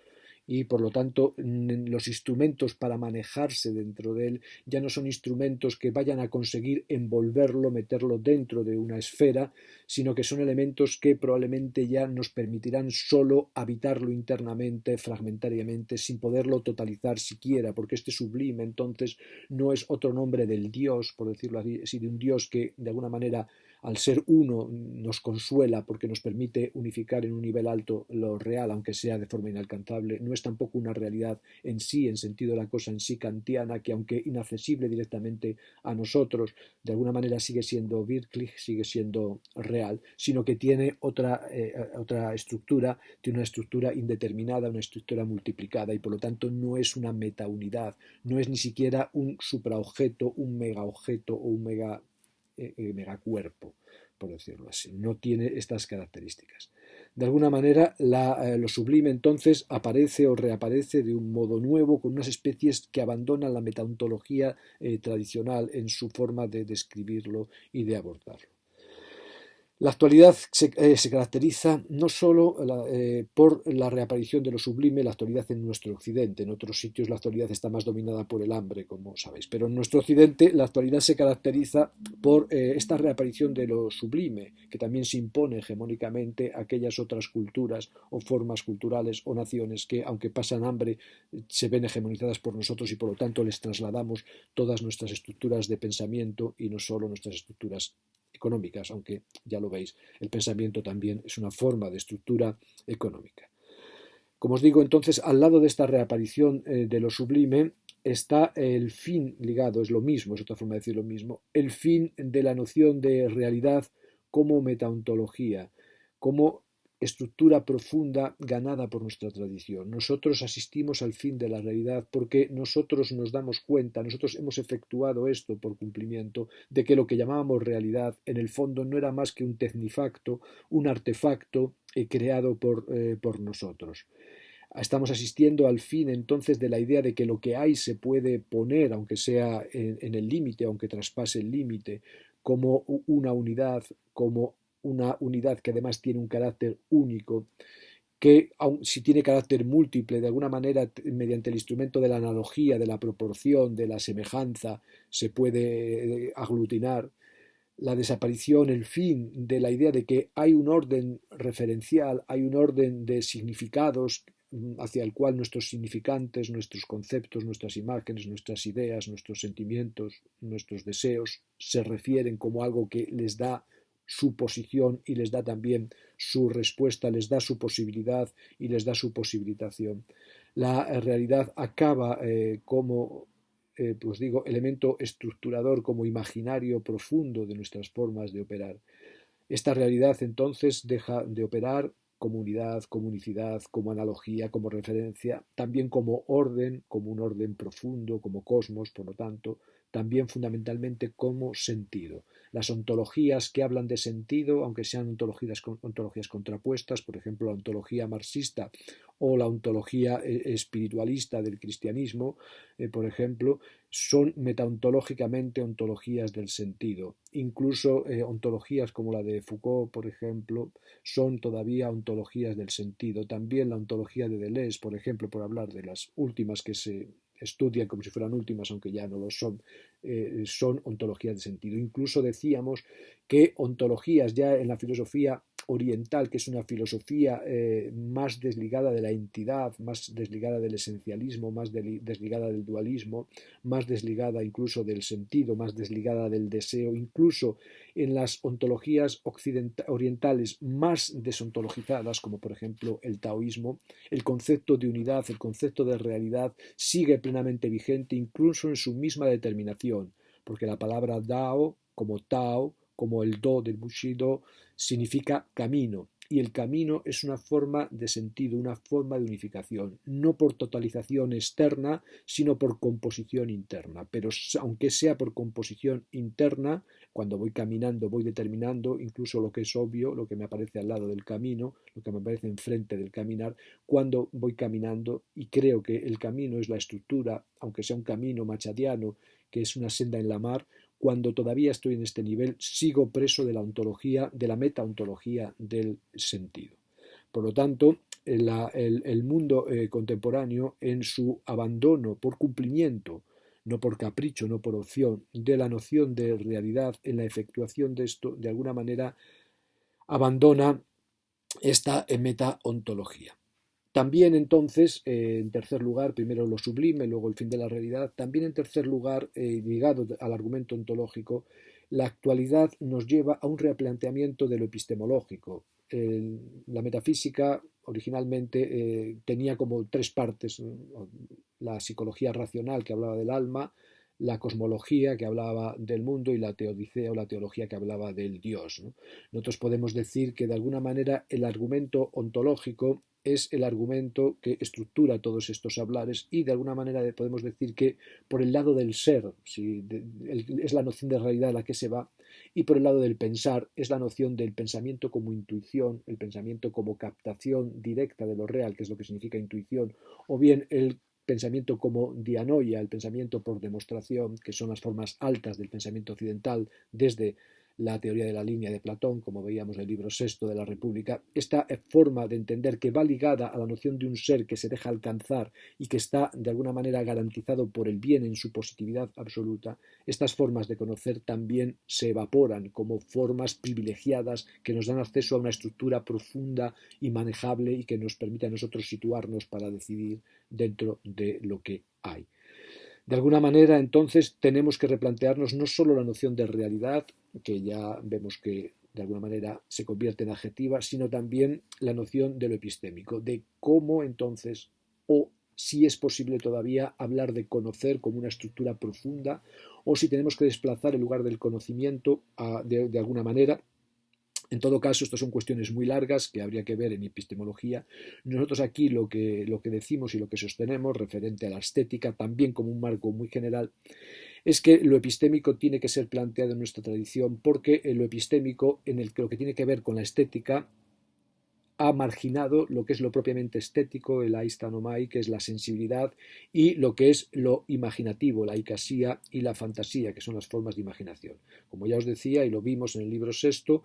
y por lo tanto los instrumentos para manejarse dentro de él ya no son instrumentos que vayan a conseguir envolverlo, meterlo dentro de una esfera, sino que son elementos que probablemente ya nos permitirán solo habitarlo internamente, fragmentariamente, sin poderlo totalizar siquiera, porque este sublime entonces no es otro nombre del Dios, por decirlo así, de un Dios que de alguna manera al ser uno nos consuela porque nos permite unificar en un nivel alto lo real, aunque sea de forma inalcanzable, no es tampoco una realidad en sí, en sentido de la cosa en sí kantiana, que aunque inaccesible directamente a nosotros, de alguna manera sigue siendo wirklich, sigue siendo real, sino que tiene otra estructura, tiene una estructura indeterminada, una estructura multiplicada, y por lo tanto no es una metaunidad, no es ni siquiera un supraobjeto, un megaobjeto o un megacuerpo, por decirlo así. No tiene estas características. De alguna manera, lo sublime entonces aparece o reaparece de un modo nuevo, con unas especies que abandonan la metaontología tradicional en su forma de describirlo y de abordarlo. La actualidad se caracteriza no solo por la reaparición de lo sublime, la actualidad en nuestro occidente. En otros sitios la actualidad está más dominada por el hambre, como sabéis. Pero en nuestro occidente la actualidad se caracteriza por esta reaparición de lo sublime, que también se impone hegemónicamente a aquellas otras culturas o formas culturales o naciones que, aunque pasan hambre, se ven hegemonizadas por nosotros y por lo tanto les trasladamos todas nuestras estructuras de pensamiento y no solo nuestras estructuras económicas, aunque ya lo veis, el pensamiento también es una forma de estructura económica. Como os digo, entonces, al lado de esta reaparición de lo sublime está el fin ligado, es lo mismo, es otra forma de decir lo mismo, el fin de la noción de realidad como metaontología, como estructura profunda ganada por nuestra tradición. Nosotros asistimos al fin de la realidad porque nosotros nos damos cuenta, nosotros hemos efectuado esto por cumplimiento, de que lo que llamábamos realidad en el fondo no era más que un tecnifacto, un artefacto creado por nosotros. Estamos asistiendo al fin entonces de la idea de que lo que hay se puede poner, aunque sea en el límite, aunque traspase el límite, como una unidad, como una unidad que además tiene un carácter único, que aun si tiene carácter múltiple, de alguna manera, mediante el instrumento de la analogía, de la proporción, de la semejanza, se puede aglutinar. La desaparición, el fin de la idea de que hay un orden referencial, hay un orden de significados hacia el cual nuestros significantes, nuestros conceptos, nuestras imágenes, nuestras ideas, nuestros sentimientos, nuestros deseos se refieren como algo que les da su posición y les da también su respuesta, les da su posibilidad y les da su posibilitación. La realidad acaba como pues digo, elemento estructurador como imaginario profundo de nuestras formas de operar. Esta realidad entonces deja de operar como unidad, como unicidad, como analogía, como referencia, también como orden, como un orden profundo, como cosmos, por lo tanto, también fundamentalmente como sentido. Las ontologías que hablan de sentido, aunque sean ontologías contrapuestas, por ejemplo la ontología marxista o la ontología espiritualista del cristianismo, por ejemplo, son metaontológicamente ontologías del sentido. Incluso ontologías como la de Foucault, por ejemplo, son todavía ontologías del sentido. También la ontología de Deleuze, por ejemplo, por hablar de las últimas que se estudian como si fueran últimas, aunque ya no lo son ontologías de sentido. Incluso decíamos que ontologías ya en la filosofía oriental, que es una filosofía más desligada de la entidad, más desligada del esencialismo, más desligada del dualismo, más desligada incluso del sentido, más desligada del deseo, incluso en las ontologías orientales más desontologizadas, como por ejemplo el taoísmo, el concepto de unidad, el concepto de realidad sigue plenamente vigente incluso en su misma determinación, porque la palabra Dao, como Tao, como el Do del Bushido, significa camino. Y el camino es una forma de sentido, una forma de unificación, no por totalización externa, sino por composición interna. Pero aunque sea por composición interna, cuando voy caminando voy determinando incluso lo que es obvio, lo que me aparece al lado del camino, lo que me aparece enfrente del caminar, cuando voy caminando, y creo que el camino es la estructura, aunque sea un camino machadiano, que es una senda en la mar, cuando todavía estoy en este nivel, sigo preso de la ontología, de la metaontología del sentido. Por lo tanto, el mundo contemporáneo, en su abandono por cumplimiento, no por capricho, no por opción, de la noción de realidad, en la efectuación de esto, de alguna manera abandona esta metaontología. También entonces, en tercer lugar, primero lo sublime, luego el fin de la realidad, también en tercer lugar, ligado al argumento ontológico, la actualidad nos lleva a un replanteamiento de lo epistemológico. La metafísica originalmente tenía como tres partes: la psicología racional, que hablaba del alma; la cosmología, que hablaba del mundo; y la teodicea o la teología, que hablaba del Dios, ¿no? Nosotros podemos decir que de alguna manera el argumento ontológico es el argumento que estructura todos estos hablares, y de alguna manera podemos decir que por el lado del ser, es la noción de realidad la que se va, y por el lado del pensar es la noción del pensamiento como intuición, el pensamiento como captación directa de lo real, que es lo que significa intuición, o bien el pensamiento como dianoia, el pensamiento por demostración, que son las formas altas del pensamiento occidental desde la teoría de la línea de Platón, como veíamos en el libro sexto de la República. Esta forma de entender, que va ligada a la noción de un ser que se deja alcanzar y que está de alguna manera garantizado por el bien en su positividad absoluta, estas formas de conocer también se evaporan como formas privilegiadas que nos dan acceso a una estructura profunda y manejable, y que nos permite a nosotros situarnos para decidir dentro de lo que hay. De alguna manera, entonces, tenemos que replantearnos no solo la noción de realidad, que ya vemos que de alguna manera se convierte en adjetiva, sino también la noción de lo epistémico, de cómo entonces, o si es posible todavía, hablar de conocer como una estructura profunda, o si tenemos que desplazar el lugar del conocimiento de alguna manera. En todo caso, estas son cuestiones muy largas que habría que ver en epistemología. Nosotros aquí lo que decimos y lo que sostenemos referente a la estética, también como un marco muy general, es que lo epistémico tiene que ser planteado en nuestra tradición, porque lo epistémico, lo que tiene que ver con la estética, ha marginado lo que es lo propiamente estético, el aistanomai, que es la sensibilidad, y lo que es lo imaginativo, la icasía y la fantasía, que son las formas de imaginación. Como ya os decía, y lo vimos en el libro sexto,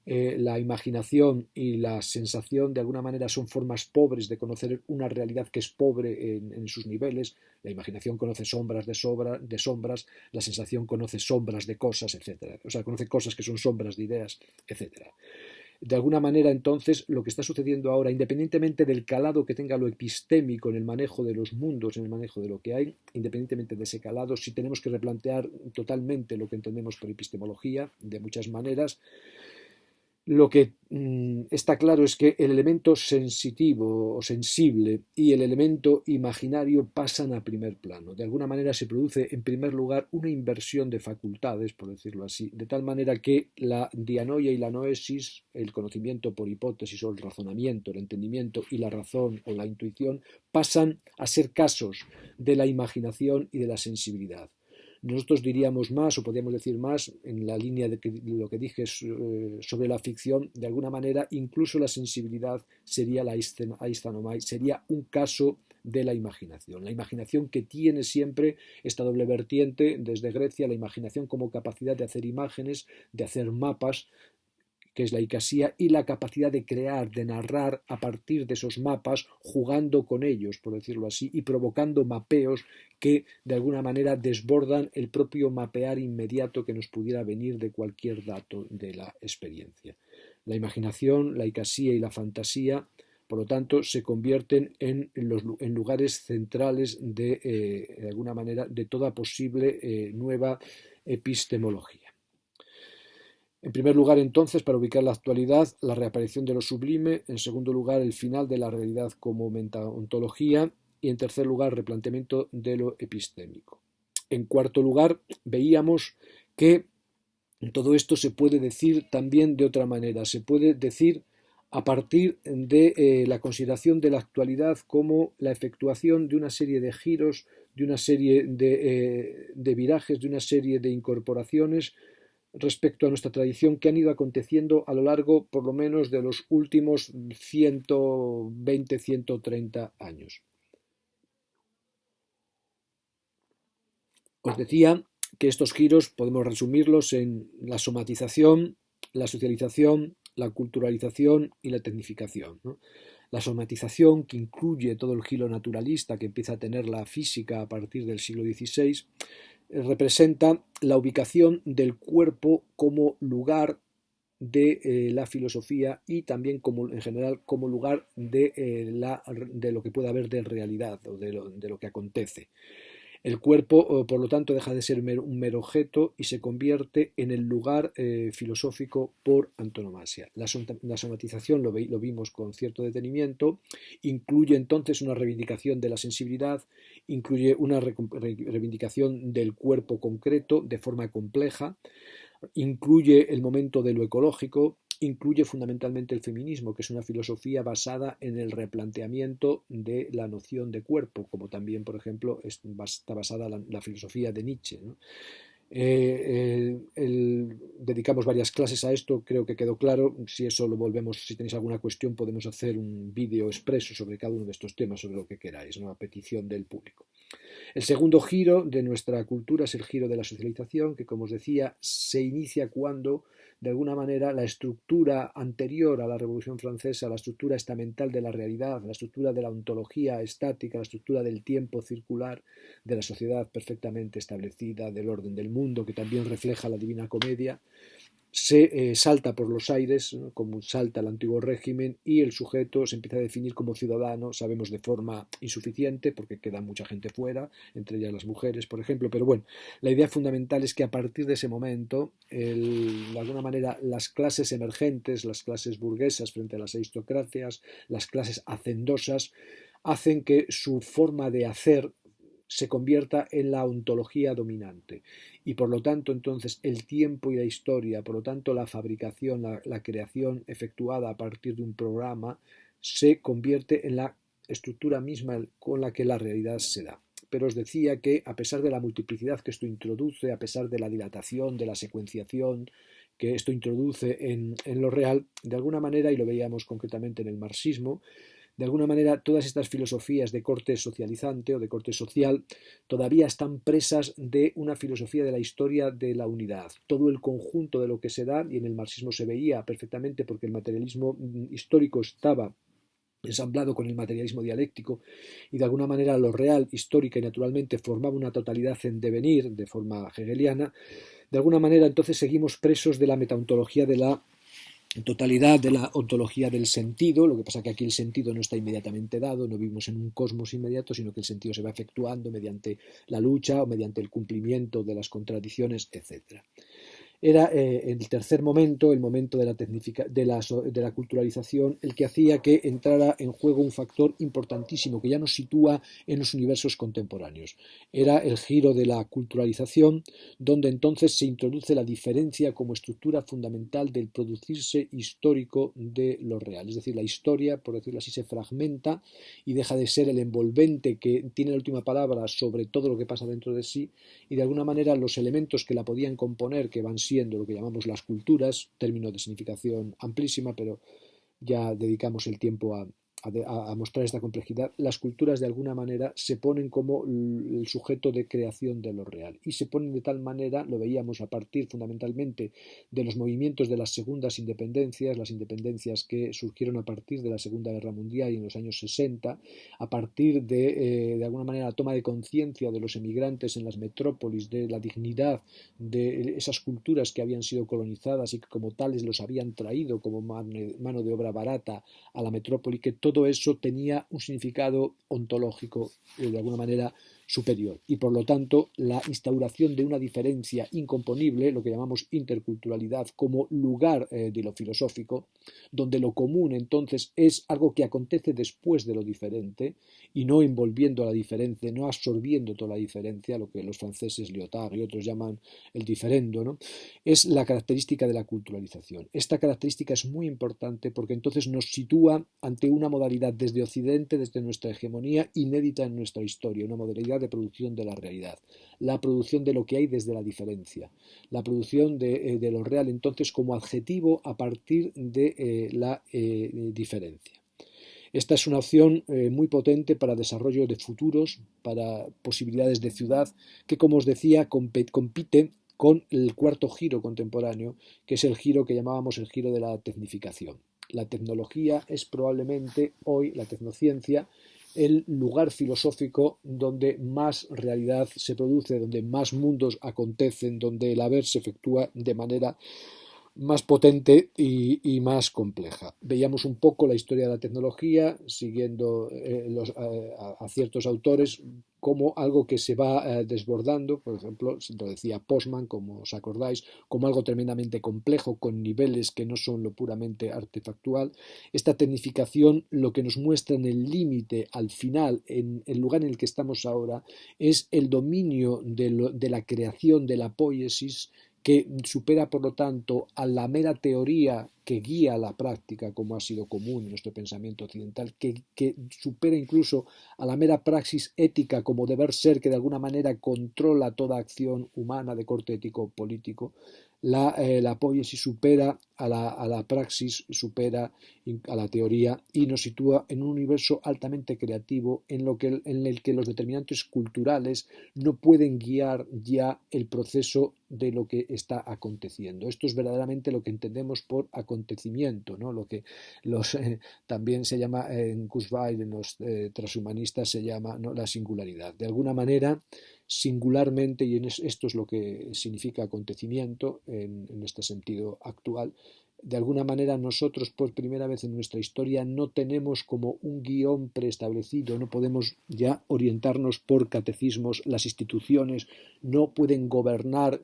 la imaginación y la sensación de alguna manera son formas pobres de conocer una realidad que es pobre en sus niveles. La imaginación conoce sombras de sombras, la sensación conoce sombras de cosas, etc. O sea, conoce cosas que son sombras de ideas, etc. De alguna manera, entonces, lo que está sucediendo ahora, independientemente del calado que tenga lo epistémico en el manejo de los mundos, en el manejo de lo que hay, independientemente de ese calado, sí tenemos que replantear totalmente lo que entendemos por epistemología, de muchas maneras. Lo que está claro es que el elemento sensitivo o sensible y el elemento imaginario pasan a primer plano. De alguna manera se produce, en primer lugar, una inversión de facultades, por decirlo así, de tal manera que la dianoia y la noesis, el conocimiento por hipótesis o el razonamiento, el entendimiento, y la razón o la intuición, pasan a ser casos de la imaginación y de la sensibilidad. Nosotros diríamos más, o podríamos decir más, en la línea de lo que dije sobre la ficción, de alguna manera incluso la sensibilidad sería la aistanomai, sería un caso de la imaginación que tiene siempre esta doble vertiente desde Grecia, la imaginación como capacidad de hacer imágenes, de hacer mapas, que es la icasía, y la capacidad de crear, de narrar a partir de esos mapas, jugando con ellos, por decirlo así, y provocando mapeos que de alguna manera desbordan el propio mapear inmediato que nos pudiera venir de cualquier dato de la experiencia. La imaginación, la icasía y la fantasía, por lo tanto, se convierten en lugares centrales de alguna manera, de toda posible nueva epistemología. En primer lugar, entonces, para ubicar la actualidad, la reaparición de lo sublime; en segundo lugar, el final de la realidad como metaontología; y en tercer lugar, replanteamiento de lo epistémico. En cuarto lugar, veíamos que todo esto se puede decir también de otra manera. Se puede decir a partir de la consideración de la actualidad como la efectuación de una serie de giros, de una serie de virajes, de una serie de incorporaciones respecto a nuestra tradición, que han ido aconteciendo a lo largo por lo menos de los últimos 120, 130 años. Os decía que estos giros podemos resumirlos en la somatización, la socialización, la culturalización y la tecnificación, ¿no? La somatización, que incluye todo el giro naturalista que empieza a tener la física a partir del siglo XVI, representa la ubicación del cuerpo como lugar de la filosofía y también como, en general como lugar de lo que pueda haber de realidad o de lo que acontece. El cuerpo, por lo tanto, deja de ser un mero objeto y se convierte en el lugar filosófico por antonomasia. La somatización, lo vimos con cierto detenimiento, incluye entonces una reivindicación de la sensibilidad, incluye una reivindicación del cuerpo concreto de forma compleja, incluye el momento de lo ecológico, incluye fundamentalmente el feminismo, que es una filosofía basada en el replanteamiento de la noción de cuerpo, como también, por ejemplo, está basada la filosofía de Nietzsche, ¿no? Dedicamos varias clases a esto, creo que quedó claro. Si eso lo volvemos, si tenéis alguna cuestión, podemos hacer un vídeo expreso sobre cada uno de estos temas, sobre lo que queráis, ¿no? A petición del público. El segundo giro de nuestra cultura es el giro de la socialización, que, como os decía, se inicia cuando, de alguna manera, la estructura anterior a la Revolución Francesa, la estructura estamental de la realidad, la estructura de la ontología estática, la estructura del tiempo circular, de la sociedad perfectamente establecida, del orden del mundo, que también refleja la Divina Comedia, se salta por los aires, ¿no? Como salta el antiguo régimen, y el sujeto se empieza a definir como ciudadano, sabemos de forma insuficiente porque queda mucha gente fuera, entre ellas las mujeres, por ejemplo, pero bueno, la idea fundamental es que a partir de ese momento, de alguna manera, las clases emergentes, las clases burguesas frente a las aristocracias, las clases hacendosas, hacen que su forma de hacer se convierta en la ontología dominante y por lo tanto entonces el tiempo y la historia, por lo tanto la fabricación, la creación efectuada a partir de un programa se convierte en la estructura misma con la que la realidad se da. Pero os decía que a pesar de la multiplicidad que esto introduce, a pesar de la dilatación, de la secuenciación que esto introduce en lo real, de alguna manera, y lo veíamos concretamente en el marxismo, de alguna manera todas estas filosofías de corte socializante o de corte social todavía están presas de una filosofía de la historia de la unidad. Todo el conjunto de lo que se da, y en el marxismo se veía perfectamente porque el materialismo histórico estaba ensamblado con el materialismo dialéctico y de alguna manera lo real, histórica y naturalmente formaba una totalidad en devenir de forma hegeliana. De alguna manera entonces seguimos presos de la metaontología de la totalidad, de la ontología del sentido. Lo que pasa es que aquí el sentido no está inmediatamente dado, no vivimos en un cosmos inmediato, sino que el sentido se va efectuando mediante la lucha o mediante el cumplimiento de las contradicciones, etc. Era el tercer momento, el momento de la culturalización, el que hacía que entrara en juego un factor importantísimo que ya nos sitúa en los universos contemporáneos. Era el giro de la culturalización, donde entonces se introduce la diferencia como estructura fundamental del producirse histórico de lo real. Es decir, la historia, por decirlo así, se fragmenta y deja de ser el envolvente que tiene la última palabra sobre todo lo que pasa dentro de sí, y de alguna manera los elementos que la podían componer, que van siendo lo que llamamos las culturas, término de significación amplísima, pero ya dedicamos el tiempo a mostrar esta complejidad. Las culturas de alguna manera se ponen como el sujeto de creación de lo real y se ponen de tal manera, lo veíamos a partir fundamentalmente de los movimientos de las segundas independencias, las independencias que surgieron a partir de la Segunda Guerra Mundial y en los años 60, a partir de alguna manera la toma de conciencia de los emigrantes en las metrópolis, de la dignidad de esas culturas que habían sido colonizadas y que como tales los habían traído como mano de obra barata a la metrópoli, que todo eso tenía un significado ontológico de alguna manera superior y por lo tanto la instauración de una diferencia incomponible, lo que llamamos interculturalidad, como lugar de lo filosófico, donde lo común entonces es algo que acontece después de lo diferente y no envolviendo la diferencia, no absorbiendo toda la diferencia, lo que los franceses Lyotard y otros llaman el diferendo, ¿no? Es la característica de la culturalización. Esta característica es muy importante porque entonces nos sitúa ante una modalidad desde Occidente, desde nuestra hegemonía, inédita en nuestra historia, una modalidad de producción de la realidad, la producción de lo que hay desde la diferencia, la producción de lo real entonces como adjetivo a partir de la diferencia. Esta es una opción muy potente para desarrollo de futuros, para posibilidades de ciudad, que como os decía compite con el cuarto giro contemporáneo, que es el giro que llamábamos el giro de la tecnificación. La tecnología es probablemente hoy, la tecnociencia, el lugar filosófico donde más realidad se produce, donde más mundos acontecen, donde el haber se efectúa de manera más potente y más compleja. Veíamos un poco la historia de la tecnología, siguiendo a ciertos autores, como algo que se va desbordando, por ejemplo, lo decía Postman, como os acordáis, como algo tremendamente complejo, con niveles que no son lo puramente artefactual. Esta tecnificación lo que nos muestra en el límite, al final, en el lugar en el que estamos ahora, es el dominio de la creación, de la poiesis, que supera, por lo tanto, a la mera teoría que guía la práctica, como ha sido común en nuestro pensamiento occidental, que supera incluso a la mera praxis ética como deber ser, que de alguna manera controla toda acción humana de corte ético-político. La poiesis supera a la praxis, supera a la teoría y nos sitúa en un universo altamente creativo en el que los determinantes culturales no pueden guiar ya el proceso de lo que está aconteciendo. Esto es verdaderamente lo que entendemos por acontecimiento, ¿no? Lo que también se llama en Kurzweil, en los transhumanistas, se llama, ¿no?, la singularidad. De alguna manera, singularmente, y esto es lo que significa acontecimiento en este sentido actual, de alguna manera nosotros por primera vez en nuestra historia no tenemos como un guión preestablecido, no podemos ya orientarnos por catecismos, las instituciones no pueden gobernar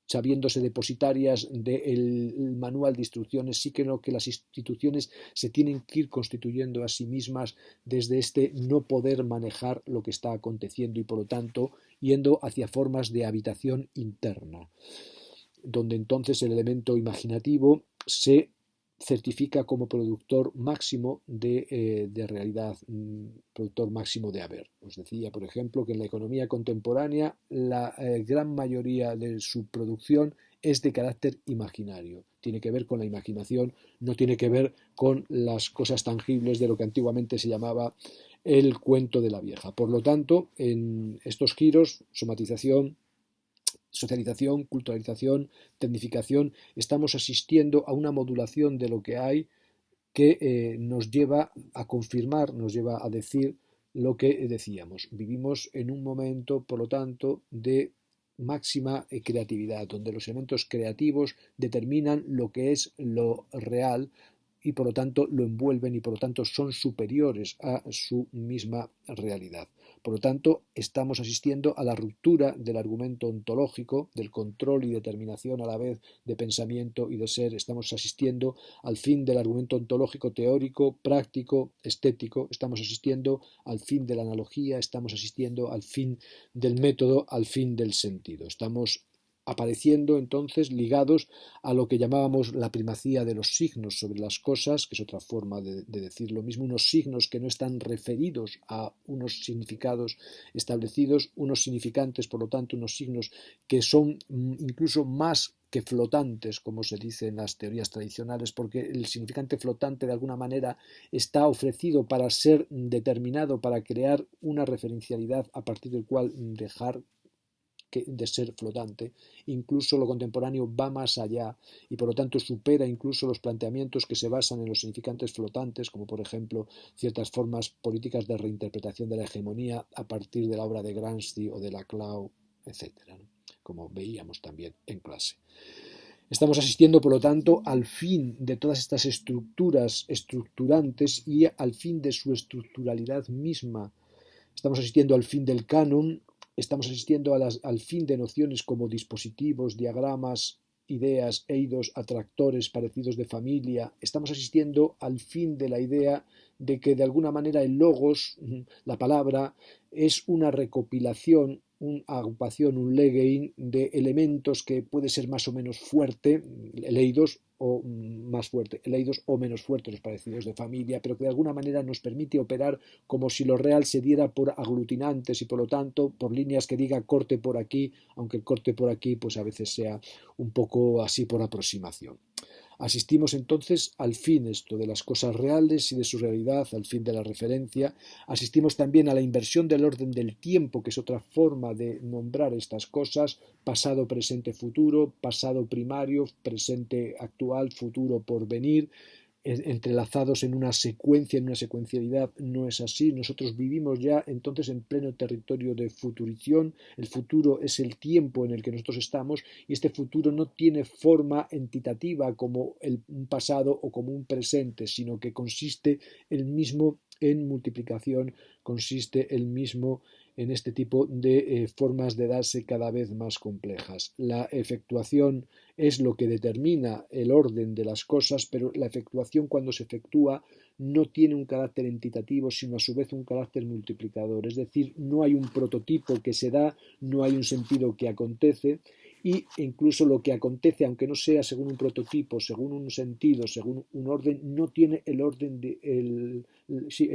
sabiéndose depositarias del manual de instrucciones, sí que no, que las instituciones se tienen que ir constituyendo a sí mismas desde este no poder manejar lo que está aconteciendo y por lo tanto yendo hacia formas de habitación interna, donde entonces el elemento imaginativo se certifica como productor máximo de realidad, productor máximo de haber. Os decía, por ejemplo, que en la economía contemporánea la gran mayoría de su producción es de carácter imaginario. Tiene que ver con la imaginación, no tiene que ver con las cosas tangibles de lo que antiguamente se llamaba el cuento de la vieja. Por lo tanto, en estos giros, somatización, socialización, culturalización, tecnificación, estamos asistiendo a una modulación de lo que hay que nos lleva a confirmar, nos lleva a decir lo que decíamos. Vivimos en un momento, por lo tanto, de máxima creatividad, donde los elementos creativos determinan lo que es lo real y por lo tanto lo envuelven y por lo tanto son superiores a su misma realidad. Por lo tanto, estamos asistiendo a la ruptura del argumento ontológico, del control y determinación a la vez de pensamiento y de ser. Estamos asistiendo al fin del argumento ontológico teórico, práctico, estético. Estamos asistiendo al fin de la analogía, estamos asistiendo al fin del método, al fin del sentido. Estamos apareciendo entonces ligados a lo que llamábamos la primacía de los signos sobre las cosas, que es otra forma de decir lo mismo, unos signos que no están referidos a unos significados establecidos, unos significantes, por lo tanto, unos signos que son incluso más que flotantes, como se dice en las teorías tradicionales, porque el significante flotante de alguna manera está ofrecido para ser determinado, para crear una referencialidad a partir del cual dejar de ser flotante. Incluso lo contemporáneo va más allá y por lo tanto supera incluso los planteamientos que se basan en los significantes flotantes, como por ejemplo ciertas formas políticas de reinterpretación de la hegemonía a partir de la obra de Gramsci o de Laclau, etcétera, ¿no?, como veíamos también en clase. Estamos asistiendo, por lo tanto, al fin de todas estas estructuras estructurantes y al fin de su estructuralidad misma. Estamos asistiendo al fin del canon, estamos asistiendo al fin de nociones como dispositivos, diagramas, ideas, eidos, atractores, parecidos de familia. Estamos asistiendo al fin de la idea de que de alguna manera el logos, la palabra, es una recopilación, una agrupación, un legein de elementos que puede ser más o menos fuerte, leídos o más fuerte, leídos o menos fuertes los parecidos de familia, pero que de alguna manera nos permite operar como si lo real se diera por aglutinantes y por lo tanto por líneas que diga corte por aquí, aunque el corte por aquí pues a veces sea un poco así por aproximación. Asistimos entonces al fin esto de las cosas reales y de su realidad, al fin de la referencia. Asistimos también a la inversión del orden del tiempo, que es otra forma de nombrar estas cosas: pasado, presente, futuro, pasado primario, presente actual, futuro por venir. entrelazados en una secuencia, en una secuencialidad. No es así. Nosotros vivimos ya entonces en pleno territorio de futurición. El futuro es el tiempo en el que nosotros estamos y este futuro no tiene forma entitativa como un pasado o como un presente, sino que consiste el mismo en multiplicación, consiste el mismo en este tipo de formas de darse cada vez más complejas. La efectuación es lo que determina el orden de las cosas, pero la efectuación cuando se efectúa no tiene un carácter entitativo, sino a su vez un carácter multiplicador. Es decir, no hay un prototipo que se da, no hay un sentido que acontece, y incluso lo que acontece, aunque no sea según un prototipo, según un sentido, según un orden, no tiene el orden de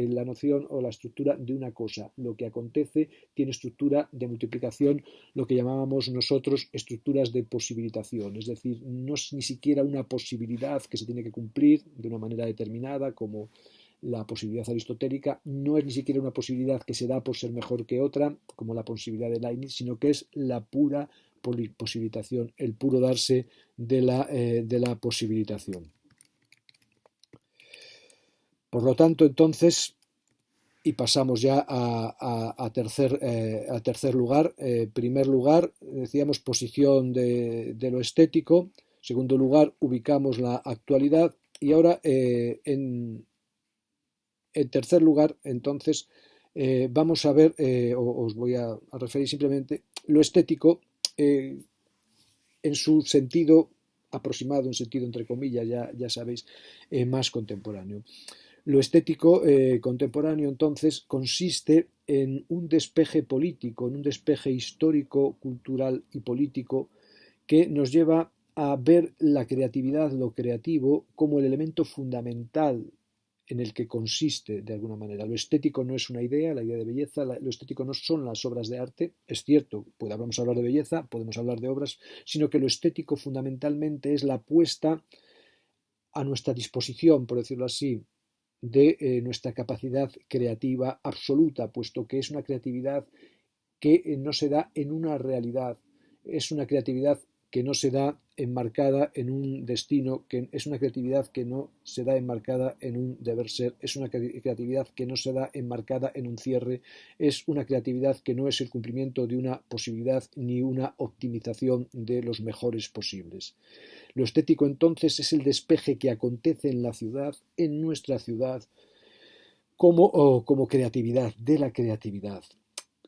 la noción o la estructura de una cosa. Lo que acontece tiene estructura de multiplicación, lo que llamábamos nosotros estructuras de posibilitación, es decir, no es ni siquiera una posibilidad que se tiene que cumplir de una manera determinada, como la posibilidad aristotélica, no es ni siquiera una posibilidad que se da por ser mejor que otra, como la posibilidad de Leibniz, sino que es la pura posibilitación, el puro darse de la posibilitación. Por lo tanto, entonces, y pasamos ya a tercer lugar. Primer lugar, decíamos posición de lo estético. Segundo lugar, ubicamos la actualidad. Y ahora, en tercer lugar, entonces, vamos a ver, os voy a referir simplemente lo estético en su sentido aproximado, en sentido entre comillas, ya sabéis, más contemporáneo. Lo estético contemporáneo, entonces, consiste en un despeje político, en un despeje histórico, cultural y político que nos lleva a ver la creatividad, lo creativo, como el elemento fundamental en el que consiste de alguna manera. Lo estético no es una idea, la idea de belleza, lo estético no son las obras de arte, es cierto, podemos hablar de belleza, podemos hablar de obras, sino que lo estético fundamentalmente es la puesta a nuestra disposición, por decirlo así, de nuestra capacidad creativa absoluta, puesto que es una creatividad que no se da en una realidad, es una creatividad que no se da enmarcada en un destino, que es una creatividad que no se da enmarcada en un deber ser, es una creatividad que no se da enmarcada en un cierre, es una creatividad que no es el cumplimiento de una posibilidad ni una optimización de los mejores posibles. Lo estético entonces es el despeje que acontece en la ciudad, en nuestra ciudad, como creatividad, de la creatividad.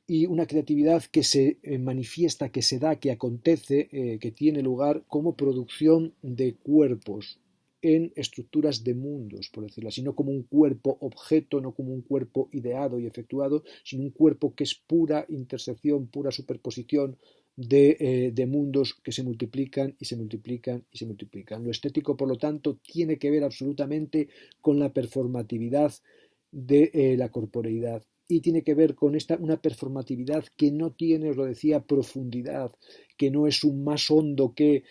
Y una creatividad que se manifiesta, que se da, que acontece, que tiene lugar como producción de cuerpos en estructuras de mundos, por decirlo así, no como un cuerpo objeto, no como un cuerpo ideado y efectuado, sino un cuerpo que es pura intersección, pura superposición de mundos que se multiplican y se multiplican y se multiplican. Lo estético, por lo tanto, tiene que ver absolutamente con la performatividad de la corporeidad y tiene que ver con una performatividad que no tiene, os lo decía, profundidad, que no es un más hondo que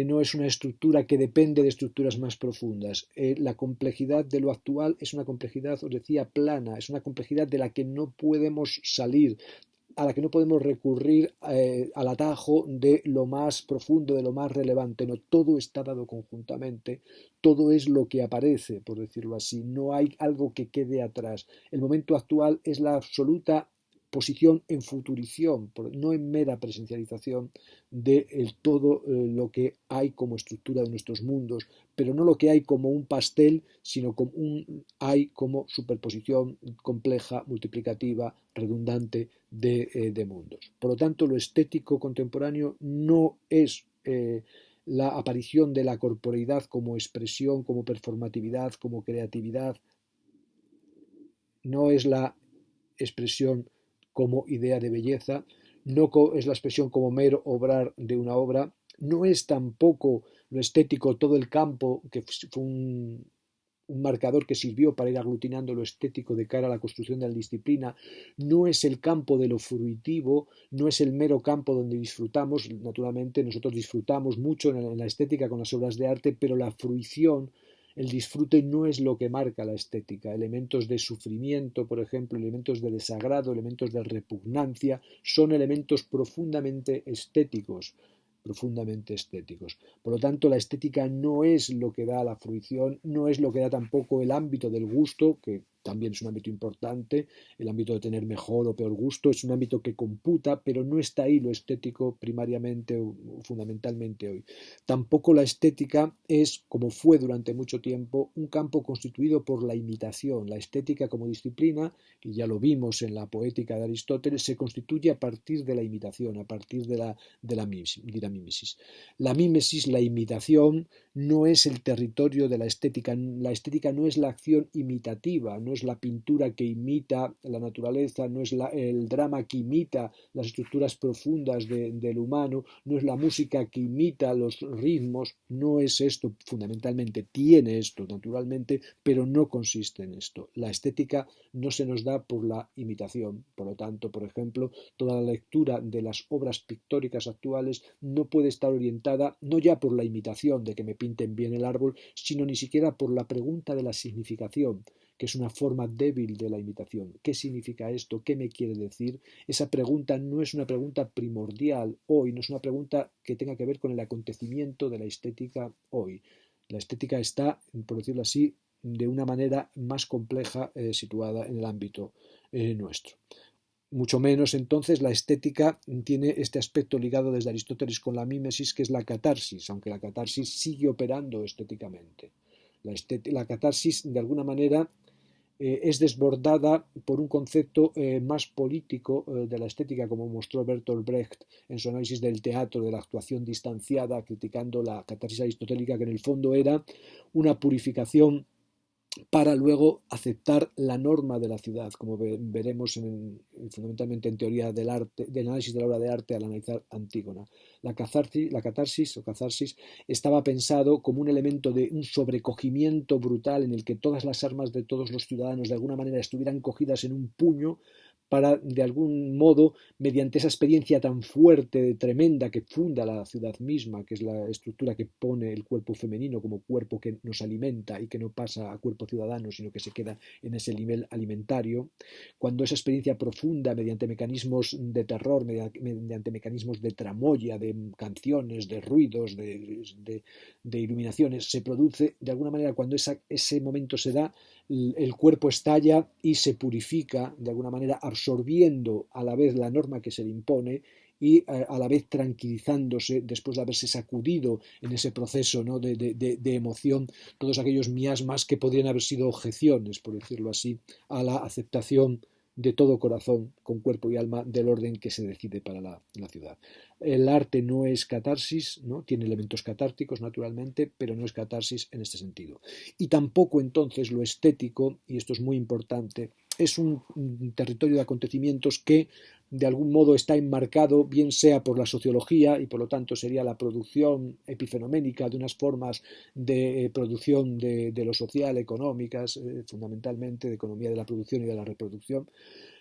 no es una estructura que depende de estructuras más profundas. La complejidad de lo actual es una complejidad, os decía, plana, es una complejidad de la que no podemos salir, a la que no podemos recurrir al atajo de lo más profundo, de lo más relevante. No, todo está dado conjuntamente, todo es lo que aparece, por decirlo así. No hay algo que quede atrás. El momento actual es la absoluta posición en futurición, no en mera presencialización de todo lo que hay como estructura de nuestros mundos, pero no lo que hay como un pastel, sino como hay como superposición compleja, multiplicativa, redundante de mundos. Por lo tanto, lo estético contemporáneo no es la aparición de la corporeidad como expresión, como performatividad, como creatividad, no es la expresión como idea de belleza, no es la expresión como mero obrar de una obra, no es tampoco lo estético todo el campo, que fue un marcador que sirvió para ir aglutinando lo estético de cara a la construcción de la disciplina, no es el campo de lo fruitivo, no es el mero campo donde disfrutamos, naturalmente nosotros disfrutamos mucho en la estética con las obras de arte, pero la fruición, el disfrute no es lo que marca la estética. Elementos de sufrimiento, por ejemplo, elementos de desagrado, elementos de repugnancia, son elementos profundamente estéticos. profundamente estéticos. Por lo tanto, la estética no es lo que da la fruición, no es lo que da tampoco el ámbito del gusto, que también es un ámbito importante, el ámbito de tener mejor o peor gusto, es un ámbito que computa, pero no está ahí lo estético primariamente o fundamentalmente hoy. Tampoco la estética es, como fue durante mucho tiempo, un campo constituido por la imitación. La estética como disciplina, y ya lo vimos en la poética de Aristóteles, se constituye a partir de la imitación, a partir de la mímesis. La mímesis, la imitación, no es el territorio de la estética. La estética no es la acción imitativa, no es la pintura que imita la naturaleza, no es el drama que imita las estructuras profundas del humano, no es la música que imita los ritmos, no es esto fundamentalmente, tiene esto naturalmente, pero no consiste en esto. La estética no se nos da por la imitación, por lo tanto, por ejemplo, toda la lectura de las obras pictóricas actuales no puede estar orientada no ya por la imitación de que me pinten bien el árbol, sino ni siquiera por la pregunta de la significación, que es una forma débil de la imitación. ¿Qué significa esto? ¿Qué me quiere decir? Esa pregunta no es una pregunta primordial hoy, no es una pregunta que tenga que ver con el acontecimiento de la estética hoy. La estética está, por decirlo así, de una manera más compleja situada en el ámbito nuestro. Mucho menos entonces la estética tiene este aspecto ligado desde Aristóteles con la mímesis, que es la catarsis, aunque la catarsis sigue operando estéticamente. La catarsis, de alguna manera, es desbordada por un concepto más político de la estética, como mostró Bertolt Brecht en su análisis del teatro, de la actuación distanciada, criticando la catarsis aristotélica, que en el fondo era una purificación para luego aceptar la norma de la ciudad, como veremos fundamentalmente en teoría del arte, del análisis de la obra de arte al analizar Antígona. La catarsis estaba pensado como un elemento de un sobrecogimiento brutal en el que todas las armas de todos los ciudadanos de alguna manera estuvieran cogidas en un puño para, de algún modo, mediante esa experiencia tan fuerte, tremenda, que funda la ciudad misma, que es la estructura que pone el cuerpo femenino como cuerpo que nos alimenta y que no pasa a cuerpo ciudadano, sino que se queda en ese nivel alimentario, cuando esa experiencia profunda, mediante mecanismos de terror, mediante mecanismos de tramoya, de canciones, de ruidos, de iluminaciones, se produce, de alguna manera, cuando ese momento se da, el cuerpo estalla y se purifica, de alguna manera absorbiendo a la vez la norma que se le impone y a la vez tranquilizándose después de haberse sacudido en ese proceso, ¿no?, de emoción todos aquellos miasmas que podrían haber sido objeciones, por decirlo así, a la aceptación de todo corazón, con cuerpo y alma, del orden que se decide para la ciudad. El arte no es catarsis, ¿no? Tiene elementos catárticos, naturalmente, pero no es catarsis en este sentido. Y tampoco entonces lo estético, y esto es muy importante, es un territorio de acontecimientos que de algún modo está enmarcado, bien sea por la sociología, y por lo tanto sería la producción epifenoménica de unas formas de producción de lo social, económicas, fundamentalmente de economía de la producción y de la reproducción.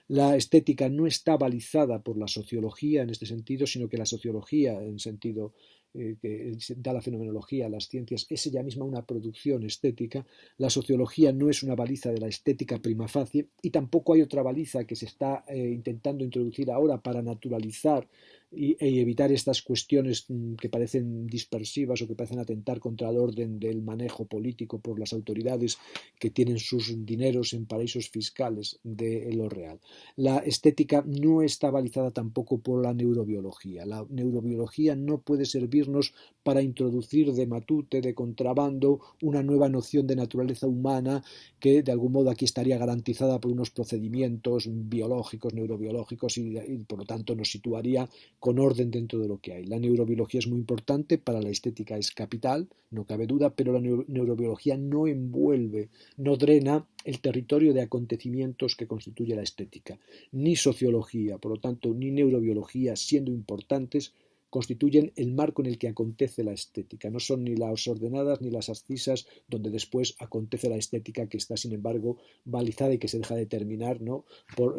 La estética no está balizada por la sociología en este sentido, sino que la sociología, en sentido que da la fenomenología, las ciencias, es ella misma una producción estética. La sociología no es una baliza de la estética prima facie y tampoco hay otra baliza que se está intentando introducir ahora para naturalizar y evitar estas cuestiones que parecen dispersivas o que parecen atentar contra el orden del manejo político por las autoridades que tienen sus dineros en paraísos fiscales de lo real. La estética no está balizada tampoco por la neurobiología. La neurobiología no puede servirnos para introducir de matute, de contrabando, una nueva noción de naturaleza humana que de algún modo aquí estaría garantizada por unos procedimientos biológicos, neurobiológicos y por lo tanto nos situaría con orden dentro de lo que hay. La neurobiología es muy importante, para la estética es capital, no cabe duda, pero la neurobiología no envuelve, no drena el territorio de acontecimientos que constituye la estética. Ni sociología, por lo tanto, ni neurobiología, siendo importantes, constituyen el marco en el que acontece la estética. No son ni las ordenadas ni las abscisas donde después acontece la estética, que está, sin embargo, balizada y que se deja determinar, ¿no?, por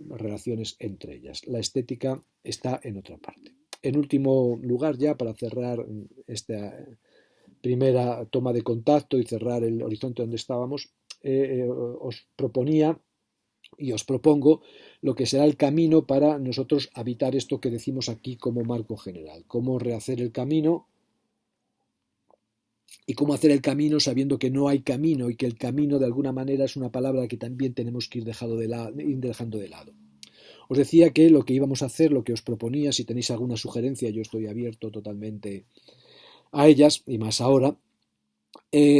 relaciones entre ellas. La estética está en otra parte. En último lugar, ya para cerrar esta primera toma de contacto y cerrar el horizonte donde estábamos, os proponía y os propongo lo que será el camino para nosotros habitar esto que decimos aquí como marco general, cómo rehacer el camino y cómo hacer el camino sabiendo que no hay camino y que el camino de alguna manera es una palabra que también tenemos que ir dejando de lado. Os decía que lo que íbamos a hacer, lo que os proponía, si tenéis alguna sugerencia, yo estoy abierto totalmente a ellas, y más ahora,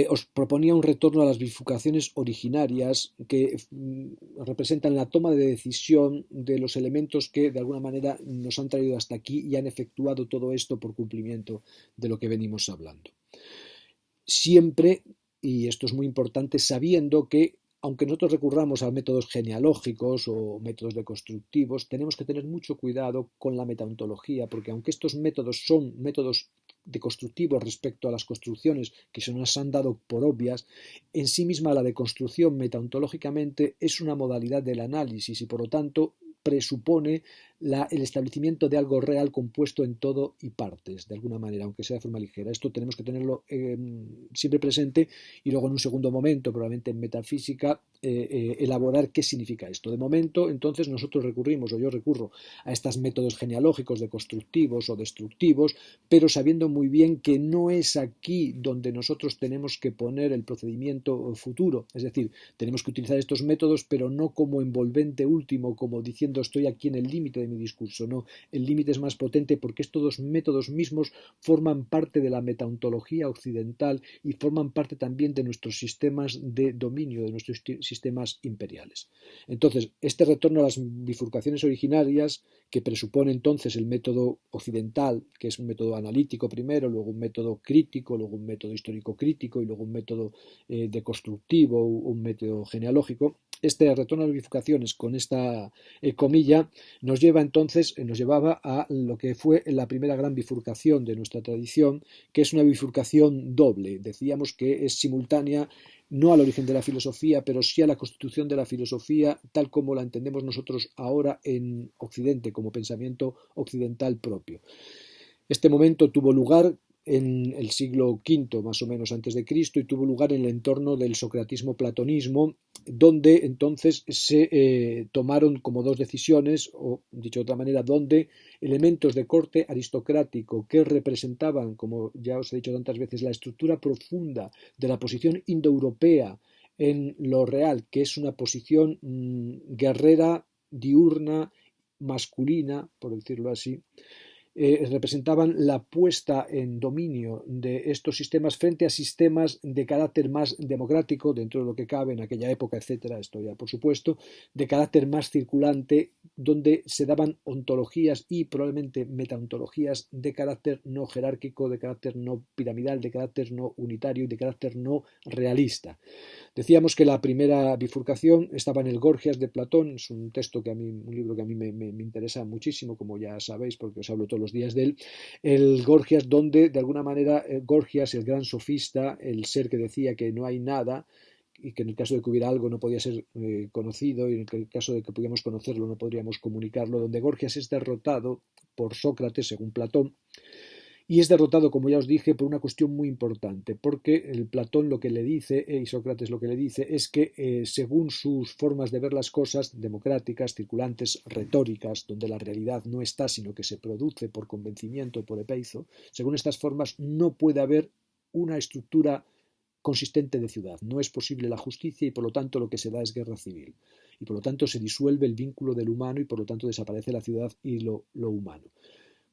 os proponía un retorno a las bifurcaciones originarias que representan la toma de decisión de los elementos que de alguna manera nos han traído hasta aquí y han efectuado todo esto por cumplimiento de lo que venimos hablando. Siempre, y esto es muy importante, sabiendo que aunque nosotros recurramos a métodos genealógicos o métodos deconstructivos, tenemos que tener mucho cuidado con la metaontología, porque aunque estos métodos son métodos deconstructivos respecto a las construcciones que se nos han dado por obvias, en sí misma la deconstrucción metaontológicamente es una modalidad del análisis y por lo tanto presupone el establecimiento de algo real compuesto en todo y partes, de alguna manera, aunque sea de forma ligera. Esto tenemos que tenerlo siempre presente y luego en un segundo momento, probablemente en metafísica, elaborar qué significa esto. De momento, entonces, nosotros recurrimos, o yo recurro, a estos métodos genealógicos deconstructivos o destructivos, pero sabiendo muy bien que no es aquí donde nosotros tenemos que poner el procedimiento futuro. Es decir, tenemos que utilizar estos métodos, pero no como envolvente último, como diciendo estoy aquí en el límite de mi discurso. No, el límite es más potente porque estos dos métodos mismos forman parte de la metaontología occidental y forman parte también de nuestros sistemas de dominio, de nuestros sistemas imperiales. Entonces, este retorno a las bifurcaciones originarias, que presupone entonces el método occidental, que es un método analítico primero, luego un método crítico, luego un método histórico crítico y luego un método deconstructivo, un método genealógico, este retorno a las bifurcaciones con esta comilla nos llevaba a lo que fue la primera gran bifurcación de nuestra tradición, que es una bifurcación doble. Decíamos que es simultánea no al origen de la filosofía, pero sí a la constitución de la filosofía tal como la entendemos nosotros ahora en Occidente, como pensamiento occidental propio. Este momento tuvo lugar en el siglo V, más o menos antes de Cristo, y tuvo lugar en el entorno del socratismo-platonismo, donde entonces se tomaron como dos decisiones, o dicho de otra manera, donde elementos de corte aristocrático que representaban, como ya os he dicho tantas veces, la estructura profunda de la posición indoeuropea en lo real, que es una posición guerrera, diurna, masculina, por decirlo así, representaban la puesta en dominio de estos sistemas frente a sistemas de carácter más democrático, dentro de lo que cabe en aquella época, etcétera, esto ya por supuesto, de carácter más circulante, donde se daban ontologías y probablemente metaontologías de carácter no jerárquico, de carácter no piramidal, de carácter no unitario y de carácter no realista. Decíamos que la primera bifurcación estaba en el Gorgias de Platón, es un texto que a mí, un libro que a mí me interesa muchísimo, como ya sabéis, porque os hablo todos los días de él. El Gorgias, donde de alguna manera Gorgias, el gran sofista, el ser que decía que no hay nada, y que en el caso de que hubiera algo no podía ser conocido, y en el caso de que pudiéramos conocerlo no podríamos comunicarlo, donde Gorgias es derrotado por Sócrates, según Platón, y es derrotado, como ya os dije, por una cuestión muy importante, porque el Platón lo que le dice, y Sócrates lo que le dice, es que según sus formas de ver las cosas, democráticas, circulantes, retóricas, donde la realidad no está, sino que se produce por convencimiento, por epeizo, según estas formas no puede haber una estructura consistente de ciudad. No es posible la justicia y por lo tanto lo que se da es guerra civil. Y por lo tanto se disuelve el vínculo del humano y por lo tanto desaparece la ciudad y lo humano.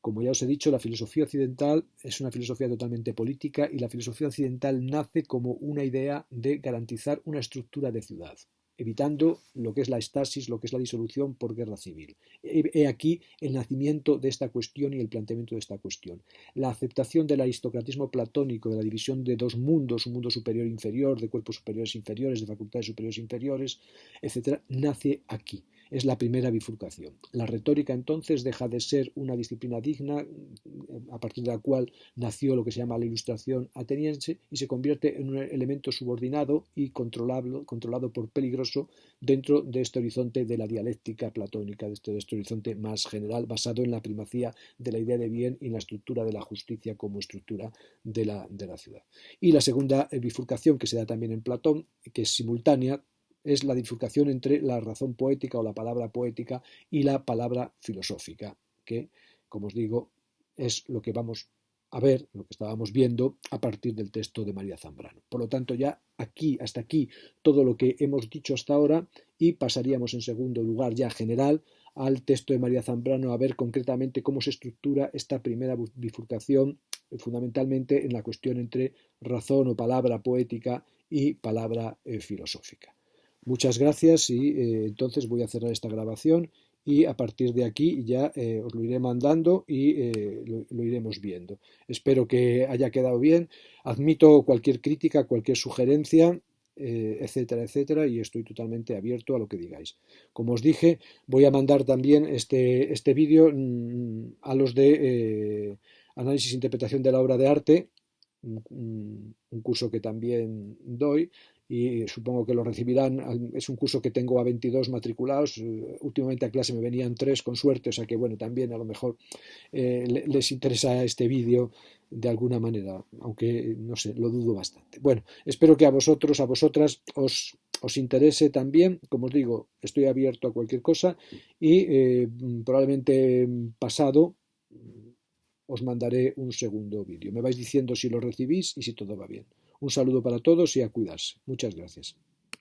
Como ya os he dicho, la filosofía occidental es una filosofía totalmente política y la filosofía occidental nace como una idea de garantizar una estructura de ciudad, evitando lo que es la estasis, lo que es la disolución por guerra civil. He aquí el nacimiento de esta cuestión y el planteamiento de esta cuestión. La aceptación del aristocratismo platónico, de la división de dos mundos, un mundo superior e inferior, de cuerpos superiores e inferiores, de facultades superiores e inferiores, etc., nace aquí. Es la primera bifurcación. La retórica entonces deja de ser una disciplina digna, a partir de la cual nació lo que se llama la Ilustración ateniense, y se convierte en un elemento subordinado y controlado por peligroso dentro de este horizonte de la dialéctica platónica, de este horizonte más general, basado en la primacía de la idea de bien y en la estructura de la justicia como estructura de la ciudad. Y la segunda bifurcación, que se da también en Platón, que es simultánea, es la bifurcación entre la razón poética o la palabra poética y la palabra filosófica, que, como os digo, es lo que vamos a ver, lo que estábamos viendo a partir del texto de María Zambrano. Por lo tanto, ya aquí, hasta aquí, todo lo que hemos dicho hasta ahora, y pasaríamos en segundo lugar ya general al texto de María Zambrano a ver concretamente cómo se estructura esta primera bifurcación, fundamentalmente en la cuestión entre razón o palabra poética y palabra filosófica. Muchas gracias y entonces voy a cerrar esta grabación y a partir de aquí ya os lo iré mandando y lo iremos viendo. Espero que haya quedado bien. Admito cualquier crítica, cualquier sugerencia, etcétera, etcétera, y estoy totalmente abierto a lo que digáis. Como os dije, voy a mandar también este vídeo a los de análisis e interpretación de la obra de arte, un curso que también doy y supongo que lo recibirán. Es un curso que tengo a 22 matriculados. Últimamente a clase me venían 3 con suerte, o sea que bueno, también a lo mejor les interesa este vídeo de alguna manera, aunque no sé, lo dudo bastante. Bueno, espero que a vosotros, a vosotras os interese también. Como os digo, estoy abierto a cualquier cosa y probablemente pasado os mandaré un segundo vídeo. Me vais diciendo si lo recibís y si todo va bien. Un saludo para todos y a cuidarse. Muchas gracias.